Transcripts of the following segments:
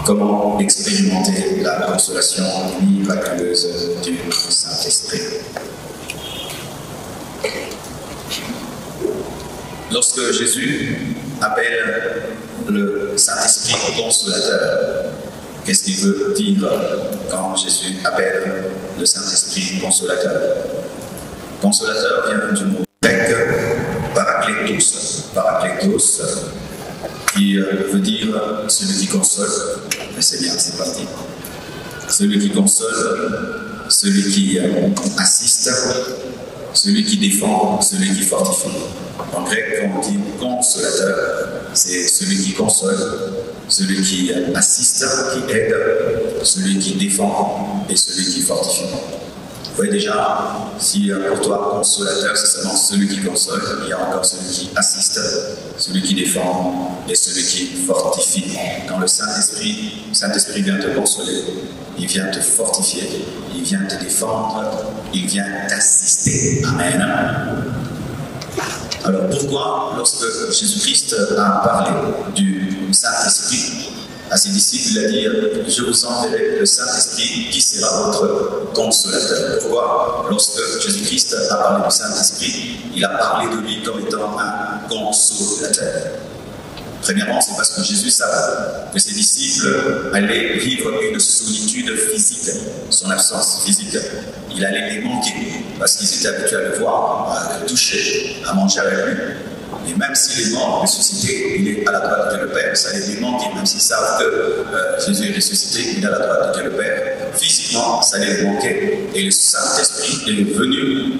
Comment expérimenter la consolation miraculeuse du Saint-Esprit? Lorsque Jésus appelle le Saint-Esprit consolateur, qu'est-ce qu'il veut dire quand Jésus appelle le Saint-Esprit consolateur? Consolateur vient du mot grec paraklétos, qui veut dire celui qui console. Mais c'est bien, c'est parti. Celui qui console, celui qui assiste, celui qui défend, celui qui fortifie. En grec, quand on dit consolateur, c'est celui qui console, celui qui assiste, qui aide, celui qui défend et celui qui fortifie. Vous voyez déjà, si pour toi, consolateur, c'est seulement celui qui console, il y a encore celui qui assiste, celui qui défend et celui qui fortifie. Quand le Saint-Esprit vient te consoler, il vient te fortifier, il vient te défendre, il vient t'assister. Amen. Alors pourquoi, lorsque Jésus-Christ a parlé du Saint-Esprit à ses disciples, il a dit « Je vous enverrai le Saint-Esprit qui sera votre consolateur ». Pourquoi, lorsque Jésus-Christ a parlé du Saint-Esprit, il a parlé de lui comme étant un consolateur? Premièrement, c'est parce que Jésus savait que ses disciples allaient vivre une solitude physique, son absence physique. Il allait les manquer parce qu'ils étaient habitués à le voir, à le toucher, à manger avec lui. Et même s'il est mort, ressuscité, il est à la droite de Dieu le Père. Ça allait les manquer, même s'ils savent que Jésus est ressuscité, il est à la droite de Dieu le Père. Physiquement, ça allait les manquer. Et le Saint-Esprit est venu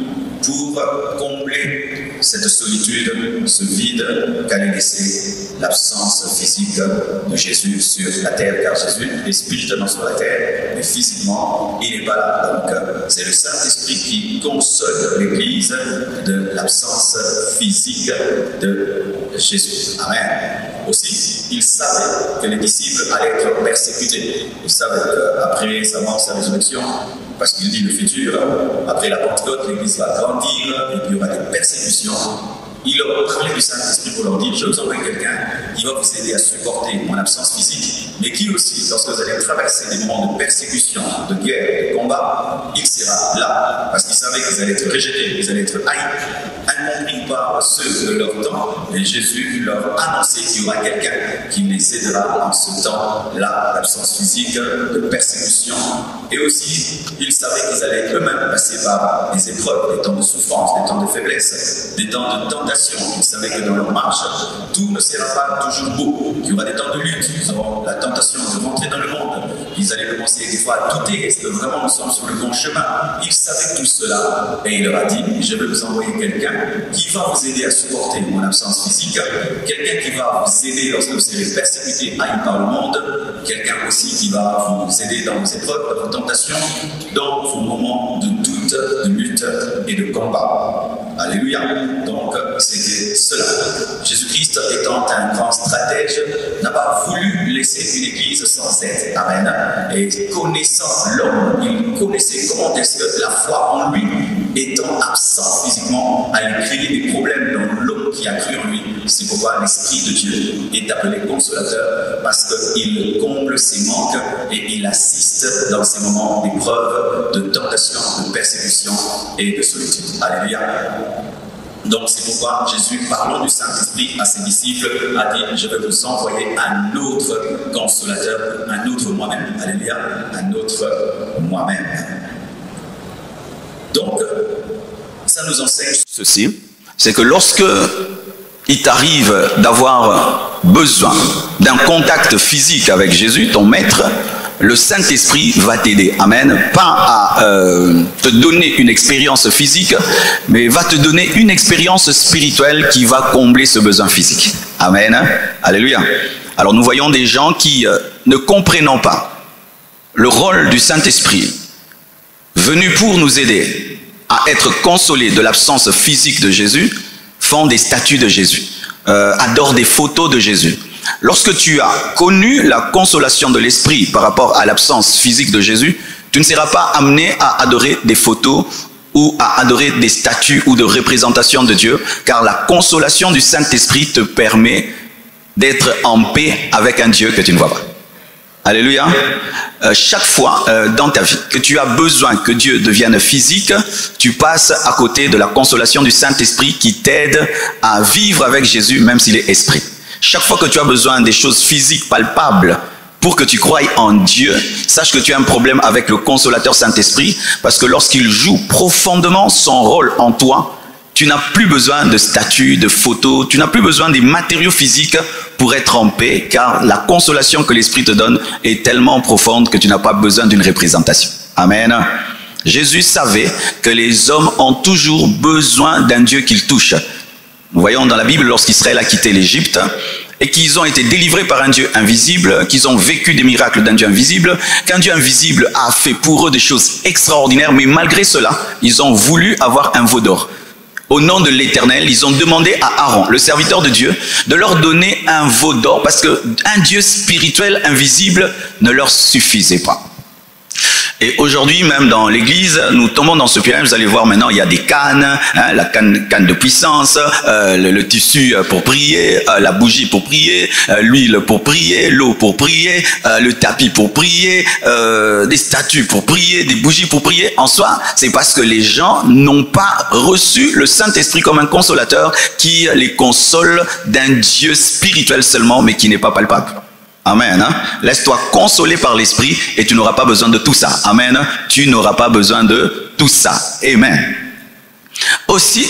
pour combler cette solitude, ce vide qu'allait laisser l'absence physique de Jésus sur la terre, car Jésus est spirituellement sur la terre, mais physiquement, il n'est pas là. Donc, c'est le Saint-Esprit qui console l'Église de l'absence physique de Jésus. Amen. Aussi, il savait que les disciples allaient être persécutés. Il savait qu'après sa mort, sa résurrection, parce qu'il dit le futur, après la Pentecôte, l'Église va grandir, et puis il y aura des persécutions. Il leur a parlé du Saint-Esprit pour leur dire, je vous envoie quelqu'un qui va vous aider à supporter mon absence physique, mais qui aussi, lorsque vous allez traverser des moments de persécution, de guerre, de combat, il sera là. Parce qu'ils savaient qu'ils allaient être rejetés, qu'ils allaient être haïs, incompris par ceux de leur temps. Et Jésus leur a annoncé qu'il y aura quelqu'un qui les aidera en ce temps-là, l'absence physique, de persécution. Et aussi, ils savaient qu'ils allaient eux-mêmes passer par des épreuves, des temps de souffrance, des temps de faiblesse, des temps de tentation. Ils savaient que dans leur marche, tout ne sera pas toujours beau, qu'il y aura des temps de lutte, ils auront la tentation de rentrer dans le monde. Ils allaient commencer des fois à douter, est-ce que vraiment nous sommes sur le bon chemin? Ils savaient tout cela et il leur a dit, je vais vous envoyer quelqu'un qui va vous aider à supporter mon absence physique, quelqu'un qui va vous aider lorsque vous serez persécutés, haïs par le monde, quelqu'un aussi qui va vous aider dans vos épreuves, dans vos tentations, dans vos moments de doute, de lutte et de combat. Alléluia. Donc, c'était cela. Jésus-Christ, étant un grand stratège, n'a pas voulu laisser une église sans aide. Amen. Et connaissant l'homme, il connaissait comment est-ce que la foi en lui, étant absent physiquement, allait créer des problèmes dans l'homme qui a cru en lui. C'est pourquoi l'Esprit de Dieu est appelé consolateur, parce qu'il comble ses manques et il assiste dans ces moments d'épreuve, de tentation, de persécution et de solitude. Alléluia. Donc c'est pourquoi Jésus, parlant du Saint-Esprit à ses disciples, a dit, je vais vous envoyer un autre consolateur, un autre moi-même. Alléluia, un autre moi-même. Donc, ça nous enseigne ceci, c'est que lorsque il t'arrive d'avoir besoin d'un contact physique avec Jésus, ton maître, le Saint-Esprit va t'aider. Amen. Pas à te donner une expérience physique, mais va te donner une expérience spirituelle qui va combler ce besoin physique. Amen. Alléluia. Alors nous voyons des gens qui, ne comprenant pas le rôle du Saint-Esprit, venu pour nous aider à être consolés de l'absence physique de Jésus, font des statues de Jésus, adorent des photos de Jésus. Lorsque tu as connu la consolation de l'esprit par rapport à l'absence physique de Jésus, tu ne seras pas amené à adorer des photos ou à adorer des statues ou de représentations de Dieu, car la consolation du Saint-Esprit te permet d'être en paix avec un Dieu que tu ne vois pas. Alléluia. Chaque fois dans ta vie que tu as besoin que Dieu devienne physique, tu passes à côté de la consolation du Saint-Esprit qui t'aide à vivre avec Jésus même s'il est esprit. Chaque fois que tu as besoin des choses physiques palpables pour que tu croies en Dieu, sache que tu as un problème avec le consolateur Saint-Esprit, parce que lorsqu'il joue profondément son rôle en toi, tu n'as plus besoin de statues, de photos, tu n'as plus besoin des matériaux physiques pour être en paix, car la consolation que l'Esprit te donne est tellement profonde que tu n'as pas besoin d'une représentation. Amen. Jésus savait que les hommes ont toujours besoin d'un Dieu qu'ils touchent. Nous voyons dans la Bible, lorsqu'Israël a quitté l'Égypte, et qu'ils ont été délivrés par un Dieu invisible, qu'ils ont vécu des miracles d'un Dieu invisible, qu'un Dieu invisible a fait pour eux des choses extraordinaires, mais malgré cela, ils ont voulu avoir un veau d'or. Au nom de l'Éternel, ils ont demandé à Aaron, le serviteur de Dieu, de leur donner un veau d'or, parce qu'un Dieu spirituel invisible ne leur suffisait pas. Et aujourd'hui, même dans l'église, nous tombons dans ce piège. Vous allez voir maintenant, il y a des cannes, hein, la canne de puissance, le tissu pour prier, la bougie pour prier, l'huile pour prier, l'eau pour prier, le tapis pour prier, des statues pour prier, des bougies pour prier. En soi, c'est parce que les gens n'ont pas reçu le Saint-Esprit comme un consolateur qui les console d'un Dieu spirituel seulement, mais qui n'est pas palpable. Amen. Hein? Laisse-toi consoler par l'Esprit et tu n'auras pas besoin de tout ça. Amen. Tu n'auras pas besoin de tout ça. Amen. Aussi,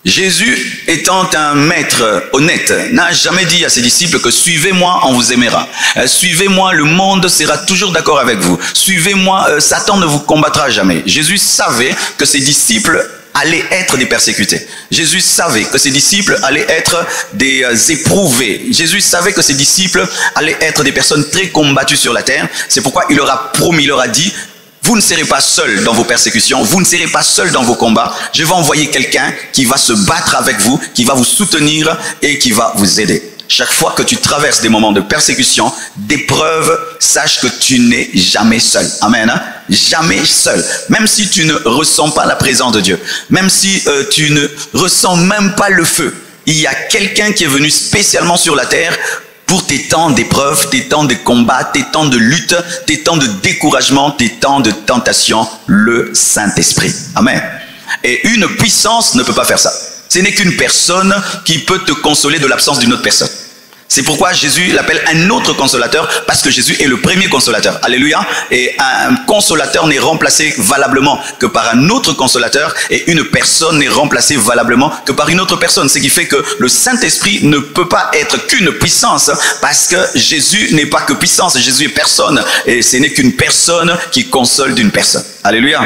Jésus étant un maître honnête, n'a jamais dit à ses disciples que suivez-moi, on vous aimera. Suivez-moi, le monde sera toujours d'accord avec vous. Suivez-moi, Satan ne vous combattra jamais. Jésus savait que ses disciples allaient être des persécutés. Jésus savait que ses disciples allaient être des éprouvés. Jésus savait que ses disciples allaient être des personnes très combattues sur la terre. C'est pourquoi il leur a promis, il leur a dit, vous ne serez pas seuls dans vos persécutions, vous ne serez pas seuls dans vos combats. Je vais envoyer quelqu'un qui va se battre avec vous, qui va vous soutenir et qui va vous aider. Chaque fois que tu traverses des moments de persécution, d'épreuve, sache que tu n'es jamais seul. Amen. Hein? Jamais seul. Même si tu ne ressens pas la présence de Dieu, même si tu ne ressens même pas le feu, il y a quelqu'un qui est venu spécialement sur la terre pour tes temps d'épreuve, tes temps de combat, tes temps de lutte, tes temps de découragement, tes temps de tentation, le Saint-Esprit. Amen. Et une puissance ne peut pas faire ça. Ce n'est qu'une personne qui peut te consoler de l'absence d'une autre personne. C'est pourquoi Jésus l'appelle un autre consolateur, parce que Jésus est le premier consolateur. Alléluia. Et un consolateur n'est remplacé valablement que par un autre consolateur, et une personne n'est remplacée valablement que par une autre personne. Ce qui fait que le Saint-Esprit ne peut pas être qu'une puissance, parce que Jésus n'est pas que puissance, Jésus est personne. Et ce n'est qu'une personne qui console d'une personne. Alléluia.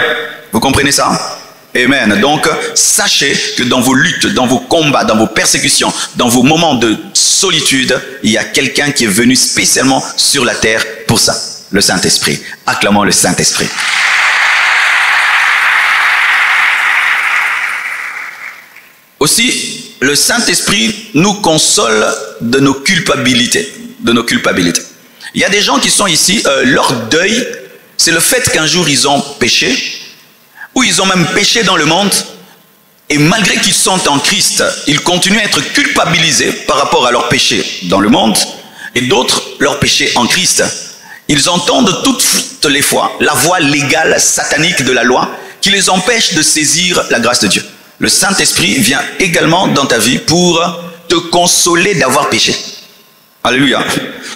Vous comprenez ça? Amen. Donc, sachez que dans vos luttes, dans vos combats, dans vos persécutions, dans vos moments de solitude, il y a quelqu'un qui est venu spécialement sur la terre pour ça. Le Saint-Esprit. Acclamons le Saint-Esprit. Aussi, le Saint-Esprit nous console de nos culpabilités. Il y a des gens qui sont ici, leur deuil, c'est le fait qu'un jour ils ont péché, ou ils ont même péché dans le monde, et malgré qu'ils sont en Christ, ils continuent à être culpabilisés par rapport à leur péché dans le monde, et d'autres, leur péché en Christ. Ils entendent toutes les fois la voix légale satanique de la loi qui les empêche de saisir la grâce de Dieu. Le Saint-Esprit vient également dans ta vie pour te consoler d'avoir péché. Alléluia.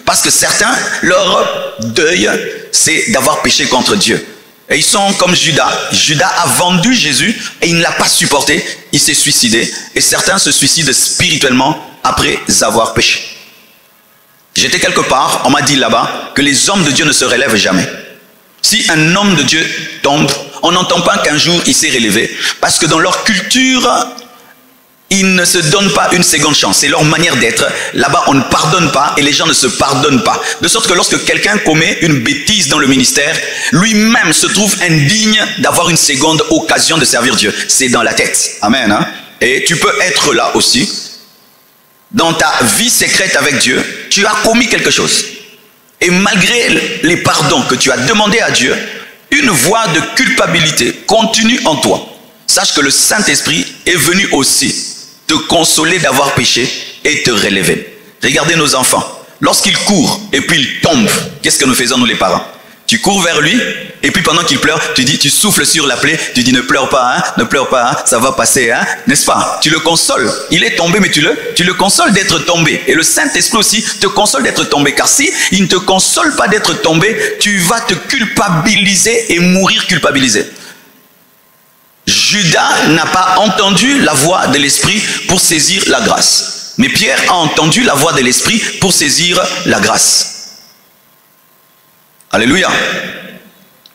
Parce que certains, leur deuil, c'est d'avoir péché contre Dieu. Et ils sont comme Judas. Judas a vendu Jésus et il ne l'a pas supporté. Il s'est suicidé. Et certains se suicident spirituellement après avoir péché. J'étais quelque part, on m'a dit là-bas que les hommes de Dieu ne se relèvent jamais. Si un homme de Dieu tombe, on n'entend pas qu'un jour il s'est relevé. Parce que dans leur culture, ils ne se donnent pas une seconde chance. C'est leur manière d'être. Là-bas, on ne pardonne pas et les gens ne se pardonnent pas. De sorte que lorsque quelqu'un commet une bêtise dans le ministère, lui-même se trouve indigne d'avoir une seconde occasion de servir Dieu. C'est dans la tête. Amen. Hein? Et tu peux être là aussi. Dans ta vie secrète avec Dieu, tu as commis quelque chose. Et malgré les pardons que tu as demandé à Dieu, une voix de culpabilité continue en toi. Sache que le Saint-Esprit est venu aussi te consoler d'avoir péché et te relever. Regardez nos enfants. Lorsqu'il court et puis il tombe, qu'est-ce que nous faisons nous les parents? Tu cours vers lui et puis pendant qu'il pleure, tu souffles sur la plaie, tu dis ne pleure pas, hein, ne pleure pas, hein, ça va passer, hein, n'est-ce pas? Tu le consoles. Il est tombé, mais tu le consoles d'être tombé. Et le Saint-Esprit aussi te console d'être tombé. Car si il ne te console pas d'être tombé, tu vas te culpabiliser et mourir culpabilisé. Judas n'a pas entendu la voix de l'Esprit pour saisir la grâce. Mais Pierre a entendu la voix de l'Esprit pour saisir la grâce. Alléluia.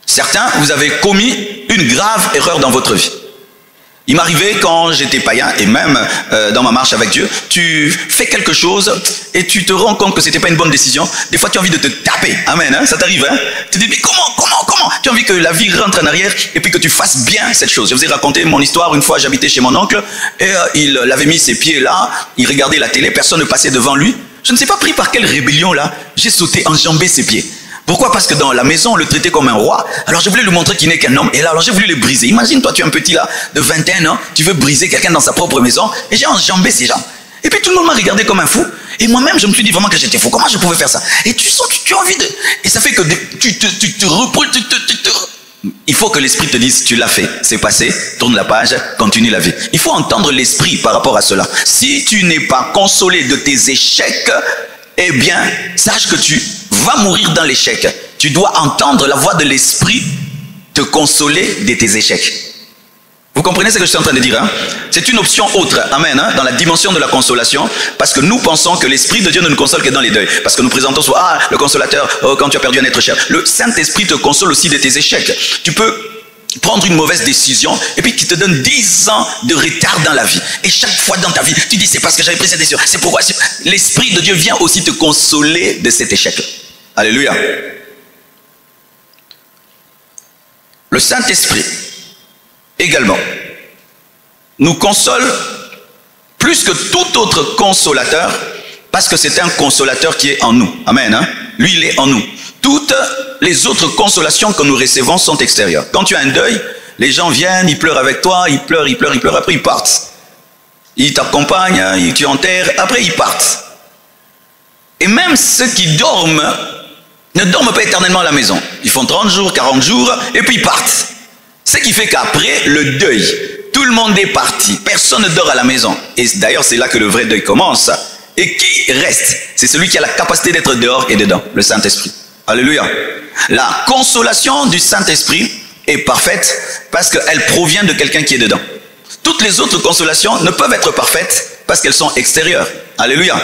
Certains, vous avez commis une grave erreur dans votre vie. Il m'arrivait quand j'étais païen et même dans ma marche avec Dieu, tu fais quelque chose et tu te rends compte que c'était pas une bonne décision. Des fois, tu as envie de te taper. Amen. Hein? Ça t'arrive, hein? Tu te dis, mais comment? Tu as envie que la vie rentre en arrière et puis que tu fasses bien cette chose. Je vous ai raconté mon histoire. Une fois, j'habitais chez mon oncle et il avait mis ses pieds là. Il regardait la télé. Personne ne passait devant lui. Je ne sais pas pris par quelle rébellion là. J'ai sauté, enjambé ses pieds. Pourquoi? Parce que dans la maison, on le traitait comme un roi. Alors je voulais lui montrer qu'il n'est qu'un homme. Et là, alors j'ai voulu le briser. Imagine, toi, tu es un petit là, de 21 ans, tu veux briser quelqu'un dans sa propre maison. Et j'ai enjambé ces gens. Et puis tout le monde m'a regardé comme un fou. Et moi-même, je me suis dit vraiment que j'étais fou. Comment je pouvais faire ça? Et tu sens, tu as envie de... Et ça fait que tu te rebrûles, Il faut que l'Esprit te dise, tu l'as fait, c'est passé, tourne la page, continue la vie. Il faut entendre l'Esprit par rapport à cela. Si tu n'es pas consolé de tes échecs, eh bien, sache que tu vas mourir dans l'échec. Tu dois entendre la voix de l'Esprit te consoler de tes échecs. Vous comprenez ce que je suis en train de dire, hein? C'est une option autre, amen, hein, dans la dimension de la consolation, parce que nous pensons que l'Esprit de Dieu ne nous console que dans les deuils. Parce que nous présentons soit le consolateur, quand tu as perdu un être cher. Le Saint-Esprit te console aussi de tes échecs. Tu peux prendre une mauvaise décision et puis qui te donne 10 ans de retard dans la vie. Et chaque fois dans ta vie, tu dis c'est parce que j'avais pris cette décision. C'est pourquoi l'Esprit de Dieu vient aussi te consoler de cet échec. Alléluia. Le Saint-Esprit également nous console plus que tout autre consolateur parce que c'est un consolateur qui est en nous. Amen. Hein? Lui, il est en nous. Toutes les autres consolations que nous recevons sont extérieures. Quand tu as un deuil, les gens viennent, ils pleurent avec toi, ils pleurent, après ils partent. Ils t'accompagnent, tu enterres, après ils partent. Et même ceux qui dorment ne dorment pas éternellement à la maison. Ils font 30 jours, 40 jours, et puis ils partent. Ce qui fait qu'après le deuil, tout le monde est parti, personne ne dort à la maison. Et d'ailleurs, c'est là que le vrai deuil commence. Et qui reste? C'est celui qui a la capacité d'être dehors et dedans, le Saint-Esprit. Alléluia. La consolation du Saint-Esprit est parfaite parce qu'elle provient de quelqu'un qui est dedans. Toutes les autres consolations ne peuvent être parfaites parce qu'elles sont extérieures. Alléluia.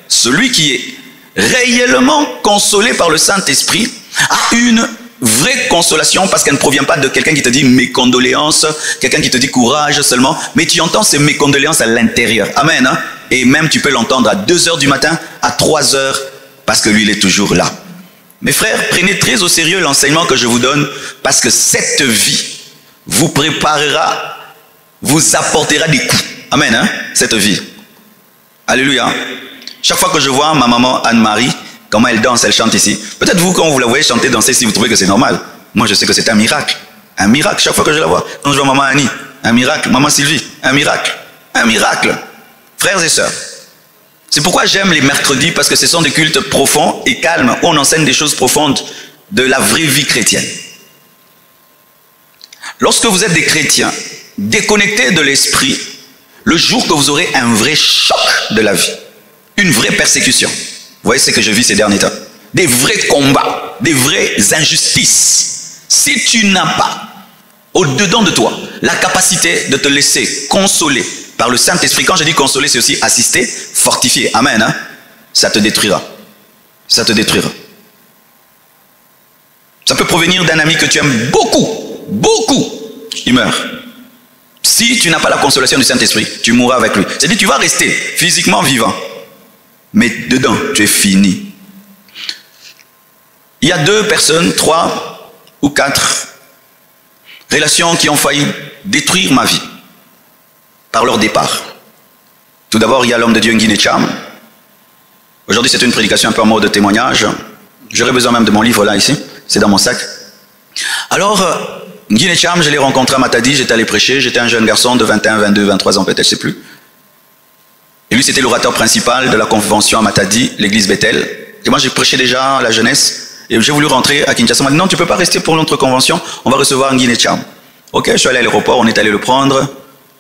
Celui qui est réellement consolé par le Saint-Esprit a une vraie consolation parce qu'elle ne provient pas de quelqu'un qui te dit mes condoléances, quelqu'un qui te dit courage seulement, mais tu entends ces mes condoléances à l'intérieur. Amen. Hein? Et même tu peux l'entendre à 2 heures du matin, à 3 heures, parce que lui il est toujours là. Mes frères, prenez très au sérieux l'enseignement que je vous donne parce que cette vie vous préparera, vous apportera des coups. Amen, hein? Cette vie. Alléluia. Chaque fois que je vois ma maman Anne-Marie, comment elle danse, elle chante ici. Peut-être vous, quand vous la voyez chanter, danser, si vous trouvez que c'est normal. Moi, je sais que c'est un miracle. Un miracle, chaque fois que je la vois. Quand je vois maman Annie, un miracle. Maman Sylvie, un miracle. Un miracle. Frères et sœurs. C'est pourquoi j'aime les mercredis, parce que ce sont des cultes profonds et calmes, où on enseigne des choses profondes de la vraie vie chrétienne. Lorsque vous êtes des chrétiens, déconnectés de l'esprit, le jour que vous aurez un vrai choc de la vie, une vraie persécution, vous voyez ce que je vis ces derniers temps, des vrais combats, des vraies injustices, si tu n'as pas au-dedans de toi la capacité de te laisser consoler par le Saint-Esprit, quand je dis consoler, c'est aussi assister, fortifier. Amen. Hein? Ça te détruira. Ça te détruira. Ça peut provenir d'un ami que tu aimes beaucoup, beaucoup. Il meurt. Si tu n'as pas la consolation du Saint-Esprit, tu mourras avec lui. C'est-à-dire tu vas rester physiquement vivant. Mais dedans, tu es fini. Il y a 2 personnes, 3 ou 4 relations qui ont failli détruire ma vie par leur départ. Tout d'abord, il y a l'homme de Dieu Nguyen Cham. Aujourd'hui, c'est une prédication un peu en mode témoignage. J'aurais besoin même de mon livre là, ici. C'est dans mon sac. Alors, Nguyen Cham, je l'ai rencontré à Matadi, j'étais allé prêcher. J'étais un jeune garçon de 21, 22, 23 ans peut-être, je ne sais plus. Et lui, c'était l'orateur principal de la convention à Matadi, l'église Bethel. Et moi, j'ai prêché déjà à la jeunesse. Et j'ai voulu rentrer à Kinshasa. On m'a dit, non, tu ne peux pas rester pour notre convention. On va recevoir un Guinée-Cham. Ok, je suis allé à l'aéroport. On est allé le prendre.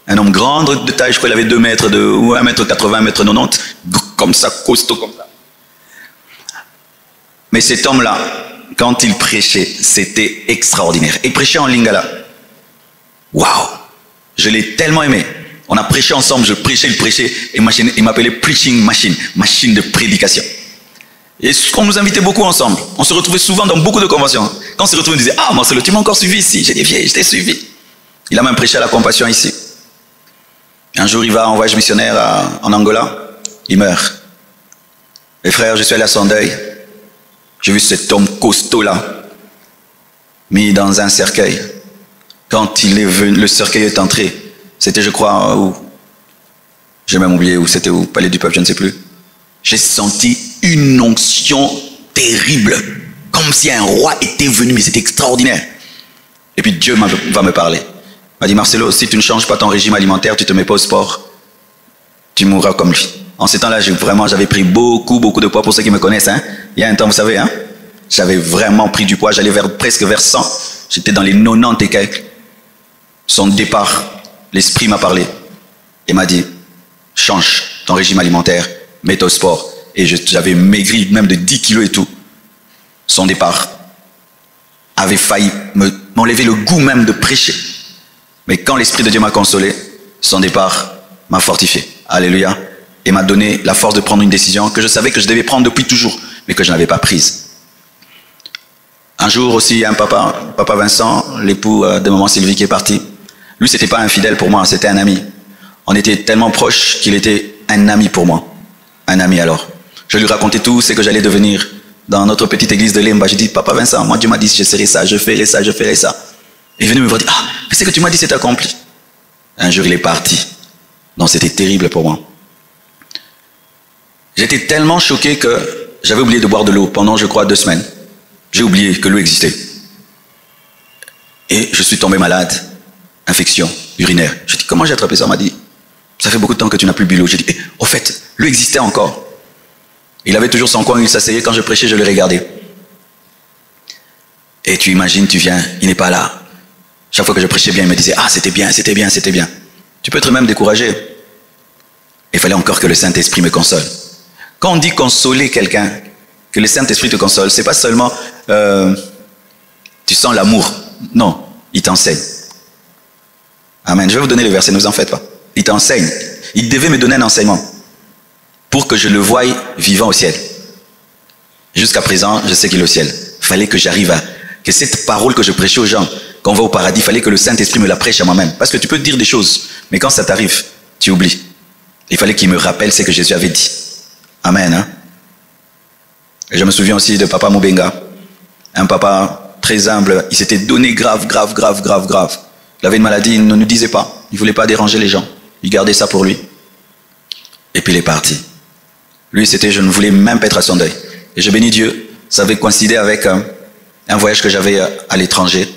Un homme grand de taille. Je crois qu'il avait 2 mètres ou 1m80, 1m90. Comme ça, costaud comme ça. Mais cet homme-là, quand il prêchait, c'était extraordinaire. Il prêchait en lingala. Waouh! Je l'ai tellement aimé. On a prêché ensemble, je prêchais, il prêchait. Et il m'appelait Preaching Machine, machine de prédication. Et on nous invitait beaucoup ensemble. On se retrouvait souvent dans beaucoup de conventions. Quand on se retrouvait, on disait, ah Marcelo, tu m'as encore suivi ici. J'ai dit, viens, je t'ai suivi. Il a même prêché à la compassion ici. Un jour, il va en voyage missionnaire en Angola. Il meurt. Mes frères, je suis allé à son deuil. J'ai vu cet homme costaud-là, mis dans un cercueil. Quand il est venu, le cercueil est entré. C'était, je crois, où? J'ai même oublié où c'était, où? Palais du Peuple, je ne sais plus. J'ai senti une onction terrible. Comme si un roi était venu, mais c'était extraordinaire. Et puis Dieu va me parler. Il m'a dit, Marcelo, si tu ne changes pas ton régime alimentaire, tu ne te mets pas au sport, tu mourras comme lui. En ces temps-là, j'avais pris beaucoup de poids. Pour ceux qui me connaissent, hein. Il y a un temps, vous savez, hein, j'avais vraiment pris du poids. J'allais presque vers 100. J'étais dans les 90 et quelques. Son départ, l'esprit m'a parlé et m'a dit, change ton régime alimentaire, mets-toi au sport. Et j'avais maigri même de 10 kilos et tout. Son départ avait failli m'enlever le goût même de prêcher. Mais quand l'Esprit de Dieu m'a consolé, son départ m'a fortifié. Alléluia. Et m'a donné la force de prendre une décision que je savais que je devais prendre depuis toujours, mais que je n'avais pas prise. Un jour aussi, un papa Vincent, l'époux de maman Sylvie qui est parti. Lui, c'était pas un fidèle pour moi, c'était un ami. On était tellement proches qu'il était un ami pour moi. Un ami alors. Je lui racontais tout ce que j'allais devenir dans notre petite église de Lemba. J'ai dit, papa Vincent, moi Dieu m'a dit, je serai ça, je ferai ça, je ferai ça. Il est venu me voir dire, ah, mais ce que tu m'as dit, c'est accompli. Un jour, il est parti. Non, c'était terrible pour moi. J'étais tellement choqué que j'avais oublié de boire de l'eau pendant, je crois, 2 semaines. J'ai oublié que l'eau existait. Et je suis tombé malade. Infection urinaire. Je dis, comment j'ai attrapé ça? On m'a dit, ça fait beaucoup de temps que tu n'as plus bu l'eau. J'ai dit, au fait, l'eau existait encore. Il avait toujours son coin, il s'asseyait. Quand je prêchais, je le regardais. Et tu imagines, tu viens, il n'est pas là. Chaque fois que je prêchais bien, il me disait, ah, c'était bien, c'était bien, c'était bien. Tu peux être même découragé. Il fallait encore que le Saint-Esprit me console. Quand on dit consoler quelqu'un, que le Saint-Esprit te console, c'est pas seulement tu sens l'amour. Non, il t'enseigne. Amen. Je vais vous donner le verset, ne vous en faites pas. Il t'enseigne. Il devait me donner un enseignement pour que je le voie vivant au ciel. Jusqu'à présent, je sais qu'il est au ciel. Il fallait que j'arrive que cette parole que je prêchais aux gens, quand on va au paradis, il fallait que le Saint-Esprit me la prêche à moi-même. Parce que tu peux dire des choses, mais quand ça t'arrive, tu oublies. Il fallait qu'il me rappelle ce que Jésus avait dit. Amen. Hein? Et je me souviens aussi de papa Moubenga. Un papa très humble. Il s'était donné grave. Il avait une maladie, il ne nous disait pas. Il ne voulait pas déranger les gens. Il gardait ça pour lui. Et puis il est parti. Lui, c'était, je ne voulais même pas être à son deuil. Et je bénis Dieu. Ça avait coïncidé avec un voyage que j'avais à l'étranger.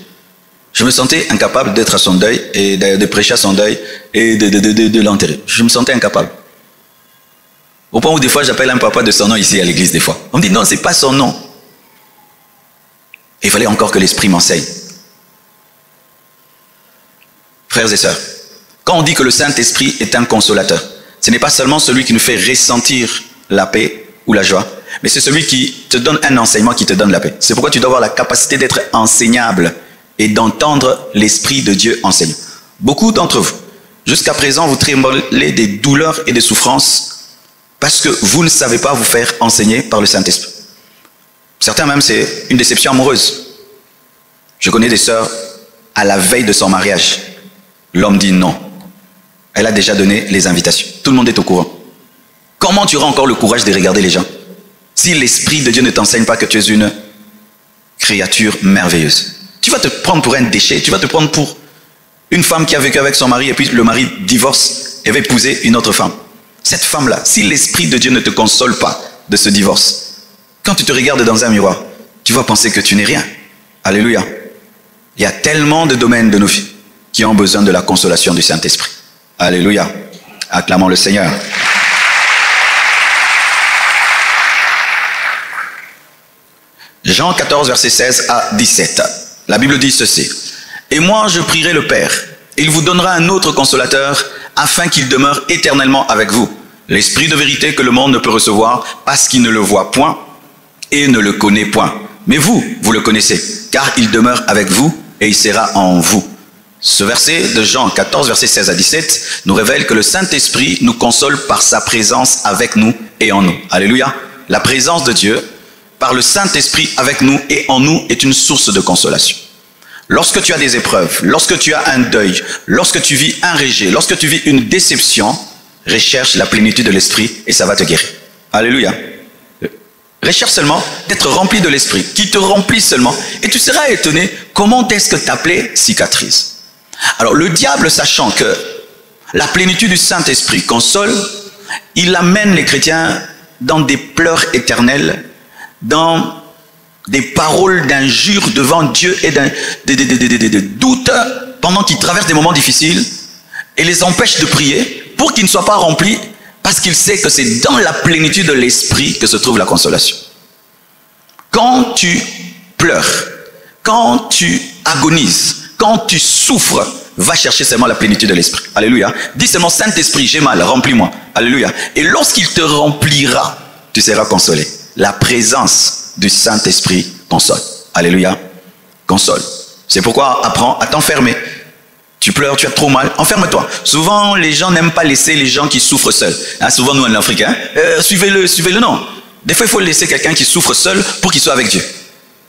Je me sentais incapable d'être à son deuil et de prêcher à son deuil et de l'enterrer. Je me sentais incapable. Au point où des fois j'appelle un papa de son nom ici à l'église des fois. On me dit non, c'est pas son nom. Et il fallait encore que l'Esprit m'enseigne. Frères et sœurs, quand on dit que le Saint-Esprit est un consolateur, ce n'est pas seulement celui qui nous fait ressentir la paix ou la joie, mais c'est celui qui te donne un enseignement qui te donne la paix. C'est pourquoi tu dois avoir la capacité d'être enseignable et d'entendre l'Esprit de Dieu enseigner. Beaucoup d'entre vous, jusqu'à présent, vous tremblez des douleurs et des souffrances parce que vous ne savez pas vous faire enseigner par le Saint-Esprit. Certains même, c'est une déception amoureuse. Je connais des sœurs, à la veille de son mariage, l'homme dit non. Elle a déjà donné les invitations. Tout le monde est au courant. Comment tu auras encore le courage de regarder les gens si l'Esprit de Dieu ne t'enseigne pas que tu es une créature merveilleuse? Tu vas te prendre pour un déchet, tu vas te prendre pour une femme qui a vécu avec son mari et puis le mari divorce et va épouser une autre femme. Cette femme-là, si l'Esprit de Dieu ne te console pas de ce divorce, quand tu te regardes dans un miroir, tu vas penser que tu n'es rien. Alléluia. Il y a tellement de domaines de nos vies qui ont besoin de la consolation du Saint-Esprit. Alléluia. Acclamons le Seigneur. Jean 14, versets 16 à 17. La Bible dit ceci. Et moi, je prierai le Père. Il vous donnera un autre consolateur afin qu'il demeure éternellement avec vous. L'Esprit de vérité que le monde ne peut recevoir parce qu'il ne le voit point et ne le connaît point. Mais vous, vous le connaissez, car il demeure avec vous et il sera en vous. Ce verset de Jean 14, versets 16 à 17, nous révèle que le Saint-Esprit nous console par sa présence avec nous et en nous. Alléluia. La présence de Dieu, par le Saint-Esprit avec nous et en nous, est une source de consolation. Lorsque tu as des épreuves, lorsque tu as un deuil, lorsque tu vis un rejet, lorsque tu vis une déception, recherche la plénitude de l'Esprit et ça va te guérir. Alléluia. Recherche seulement d'être rempli de l'Esprit, qui te remplit seulement. Et tu seras étonné comment est-ce que ta plaie cicatrise. Alors le diable, sachant que la plénitude du Saint-Esprit console, il amène les chrétiens dans des pleurs éternels, dans des paroles d'injures devant Dieu et des doutes pendant qu'ils traversent des moments difficiles et les empêche de prier pour qu'ils ne soient pas remplis parce qu'il sait que c'est dans la plénitude de l'Esprit que se trouve la consolation. Quand tu pleures, quand tu agonises, quand tu souffres, va chercher seulement la plénitude de l'Esprit. Alléluia. Dis seulement, Saint-Esprit, j'ai mal, remplis-moi. Alléluia. Et lorsqu'il te remplira, tu seras consolé. La présence du Saint-Esprit console. Alléluia. Console. C'est pourquoi apprends à t'enfermer. Tu pleures, tu as trop mal, enferme-toi. Souvent, les gens n'aiment pas laisser les gens qui souffrent seuls. Hein, souvent, nous, en Afrique, suivez-le, non. Des fois, il faut laisser quelqu'un qui souffre seul pour qu'il soit avec Dieu.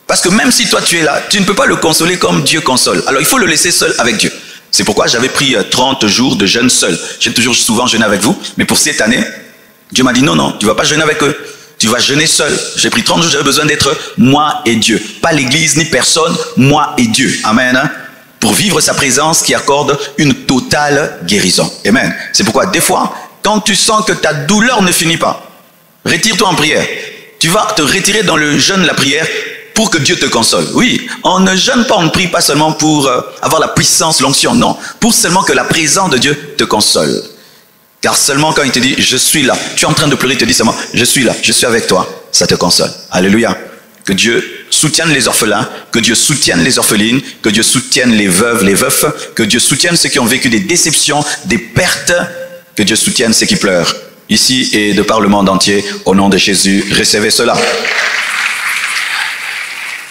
Parce que même si toi, tu es là, tu ne peux pas le consoler comme Dieu console. Alors, il faut le laisser seul avec Dieu. C'est pourquoi j'avais pris 30 jours de jeûne seul. J'ai toujours souvent jeûné avec vous. Mais pour cette année, Dieu m'a dit non, tu ne vas pas jeûner avec eux. Tu vas jeûner seul. J'ai pris 30 jours, j'avais besoin d'être moi et Dieu. Pas l'église ni personne, moi et Dieu. Amen. Pour vivre sa présence qui accorde une totale guérison. Amen. C'est pourquoi des fois, quand tu sens que ta douleur ne finit pas, retire-toi en prière. Tu vas te retirer dans le jeûne, la prière, pour que Dieu te console. Oui, on ne jeûne pas, on ne prie pas seulement pour avoir la puissance, l'onction, non. Pour seulement que la présence de Dieu te console. Car seulement quand il te dit, je suis là, tu es en train de pleurer, il te dit seulement, je suis là, je suis avec toi, ça te console. Alléluia. Que Dieu soutienne les orphelins, que Dieu soutienne les orphelines, que Dieu soutienne les veuves, les veufs, que Dieu soutienne ceux qui ont vécu des déceptions, des pertes, que Dieu soutienne ceux qui pleurent. Ici et de par le monde entier, au nom de Jésus, recevez cela.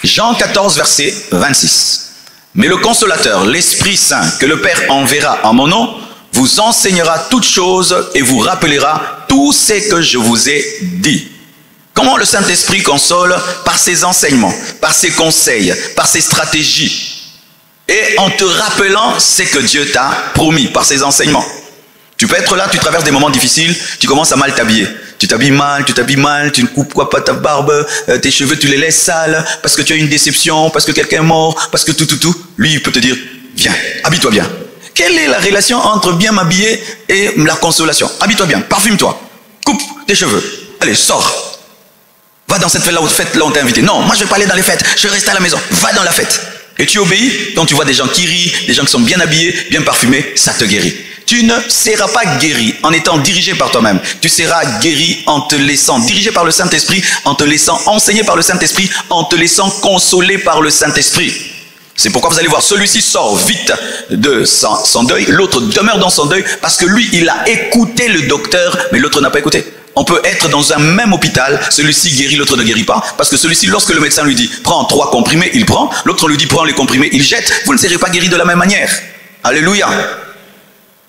Jean 14, verset 26. Mais le consolateur, l'Esprit Saint, que le Père enverra en mon nom, vous enseignera toutes choses et vous rappellera tout ce que je vous ai dit. Comment le Saint-Esprit console? Par ses enseignements, par ses conseils, par ses stratégies. Et en te rappelant ce que Dieu t'a promis, par ses enseignements. Tu peux être là, tu traverses des moments difficiles, tu commences à mal t'habiller. Tu t'habilles mal, tu ne coupes pas ta barbe, tes cheveux tu les laisses sales, parce que tu as une déception, parce que quelqu'un est mort, parce que tout. Lui, il peut te dire, viens, habille-toi bien. Quelle est la relation entre bien m'habiller et la consolation? Habille-toi bien, parfume-toi, coupe tes cheveux, allez, sors. Va dans cette fête-là où on t'a invité. Non, moi je vais pas aller dans les fêtes, je reste à la maison. Va dans la fête. Et tu obéis, quand tu vois des gens qui rient, des gens qui sont bien habillés, bien parfumés, ça te guérit. Tu ne seras pas guéri en étant dirigé par toi-même. Tu seras guéri en te laissant diriger par le Saint-Esprit, en te laissant enseigner par le Saint-Esprit, en te laissant consoler par le Saint-Esprit. C'est pourquoi vous allez voir, celui-ci sort vite de son deuil, l'autre demeure dans son deuil, parce que lui, il a écouté le docteur, mais l'autre n'a pas écouté. On peut être dans un même hôpital, celui-ci guérit, l'autre ne guérit pas, parce que celui-ci, lorsque le médecin lui dit, prends 3 comprimés, il prend, l'autre lui dit, prends les comprimés, il jette, vous ne serez pas guéri de la même manière. Alléluia.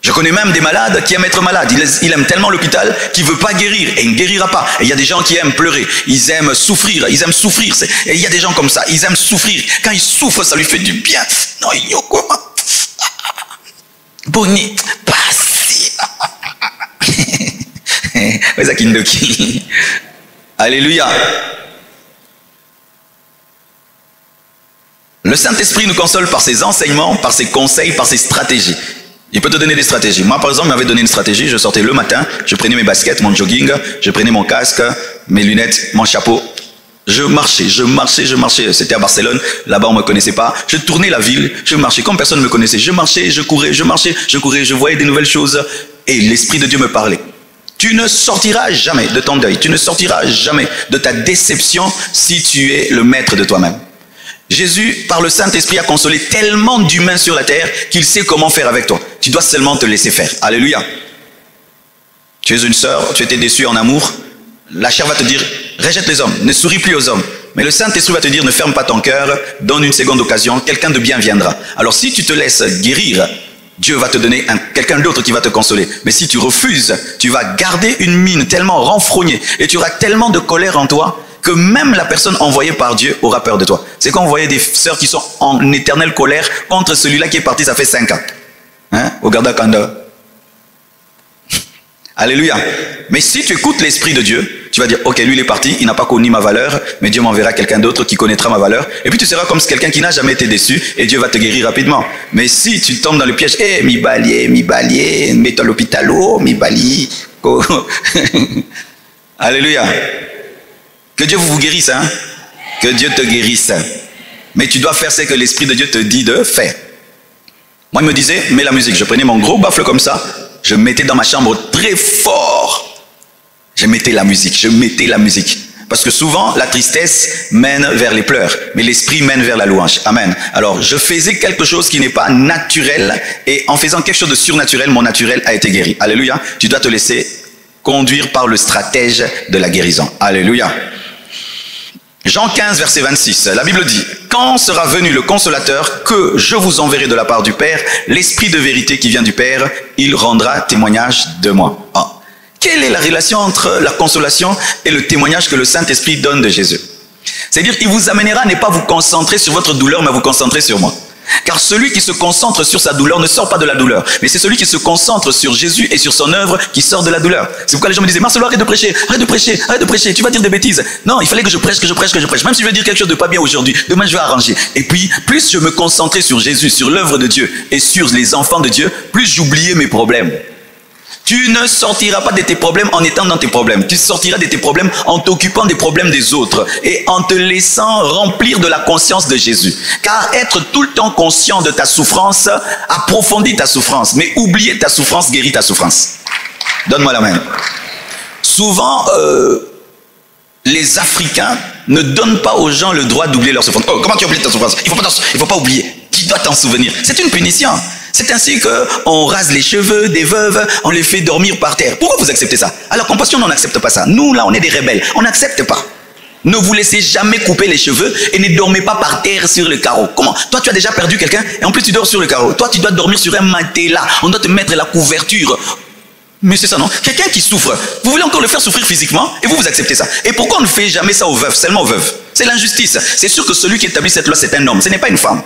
Je connais même des malades qui aiment être malades. Il aime tellement l'hôpital qu'il ne veut pas guérir et il ne guérira pas. Et il y a des gens qui aiment pleurer, ils aiment souffrir. Et il y a des gens comme ça, ils aiment souffrir. Quand ils souffrent, ça lui fait du bien. Non, Boni, passi. Alléluia. Le Saint-Esprit nous console par ses enseignements, par ses conseils, par ses stratégies. Il peut te donner des stratégies. Moi, par exemple, il m'avait donné une stratégie. Je sortais le matin, je prenais mes baskets, mon jogging, je prenais mon casque, mes lunettes, mon chapeau. Je marchais. C'était à Barcelone. Là-bas, on ne me connaissait pas. Je tournais la ville, je marchais. Comme personne ne me connaissait, je marchais, je courais, je courais. Je voyais des nouvelles choses. Et l'Esprit de Dieu me parlait. Tu ne sortiras jamais de ton deuil. Tu ne sortiras jamais de ta déception si tu es le maître de toi-même. Jésus, par le Saint-Esprit, a consolé tellement d'humains sur la terre qu'il sait comment faire avec toi. Tu dois seulement te laisser faire. Alléluia. Tu es une sœur, tu étais déçue en amour. La chair va te dire, rejette les hommes, ne souris plus aux hommes. Mais le Saint-Esprit va te dire, ne ferme pas ton cœur, donne une seconde occasion, quelqu'un de bien viendra. Alors si tu te laisses guérir, Dieu va te donner quelqu'un d'autre qui va te consoler. Mais si tu refuses, tu vas garder une mine tellement renfrognée et tu auras tellement de colère en toi que même la personne envoyée par Dieu aura peur de toi. C'est quand vous voyez des sœurs qui sont en éternelle colère contre celui-là qui est parti, ça fait 5 ans. Hein? Au Garda Kanda. Alléluia. Mais si tu écoutes l'Esprit de Dieu, tu vas dire, ok, lui il est parti, il n'a pas connu ma valeur, mais Dieu m'enverra quelqu'un d'autre qui connaîtra ma valeur. Et puis tu seras comme quelqu'un qui n'a jamais été déçu et Dieu va te guérir rapidement. Mais si tu tombes dans le piège, mi balier, mets-toi à l'hôpital, mi bali. Alléluia. Que Dieu vous guérisse, hein. Que Dieu te guérisse. Mais tu dois faire ce que l'Esprit de Dieu te dit de faire. Moi, il me disait, mets la musique. Je prenais mon gros baffle comme ça, je mettais dans ma chambre très fort. Je mettais la musique. Parce que souvent, la tristesse mène vers les pleurs, mais l'esprit mène vers la louange. Amen. Alors, je faisais quelque chose qui n'est pas naturel, et en faisant quelque chose de surnaturel, mon naturel a été guéri. Alléluia. Tu dois te laisser conduire par le stratège de la guérison. Alléluia. Jean 15, verset 26, la Bible dit, « Quand sera venu le consolateur que je vous enverrai de la part du Père, l'Esprit de vérité qui vient du Père, il rendra témoignage de moi. » Quelle est la relation entre la consolation et le témoignage que le Saint-Esprit donne de Jésus? C'est-à-dire qu'il vous amènera à ne pas vous concentrer sur votre douleur, mais à vous concentrer sur moi. Car celui qui se concentre sur sa douleur ne sort pas de la douleur, mais c'est celui qui se concentre sur Jésus et sur son œuvre qui sort de la douleur. C'est pourquoi les gens me disaient, Marcelo, arrête de prêcher, tu vas dire des bêtises. Non, il fallait que je prêche. Même si je vais dire quelque chose de pas bien aujourd'hui, demain je vais arranger. Et puis, plus je me concentrais sur Jésus, sur l'œuvre de Dieu et sur les enfants de Dieu, plus j'oubliais mes problèmes. Tu ne sortiras pas de tes problèmes en étant dans tes problèmes. Tu sortiras de tes problèmes en t'occupant des problèmes des autres et en te laissant remplir de la conscience de Jésus. Car être tout le temps conscient de ta souffrance approfondit ta souffrance. Mais oublier ta souffrance guérit ta souffrance. Donne-moi la main. Souvent, les Africains ne donnent pas aux gens le droit d'oublier leur souffrance. Oh, comment tu oublies ta souffrance? Il ne faut pas oublier. Tu dois t'en souvenir. C'est une punition. C'est ainsi qu'on rase les cheveux des veuves, on les fait dormir par terre. Pourquoi vous acceptez ça? À la compassion, on n'accepte pas ça. Nous, là, on est des rebelles. On n'accepte pas. Ne vous laissez jamais couper les cheveux et ne dormez pas par terre sur le carreau. Comment? Toi, tu as déjà perdu quelqu'un et en plus, tu dors sur le carreau. Toi, tu dois dormir sur un matelas. On doit te mettre la couverture. Mais c'est ça, non? Quelqu'un qui souffre, vous voulez encore le faire souffrir physiquement et vous acceptez ça. Et pourquoi on ne fait jamais ça aux veuves, seulement aux veuves? C'est l'injustice. C'est sûr que celui qui établit cette loi, c'est un homme. Ce n'est pas une femme.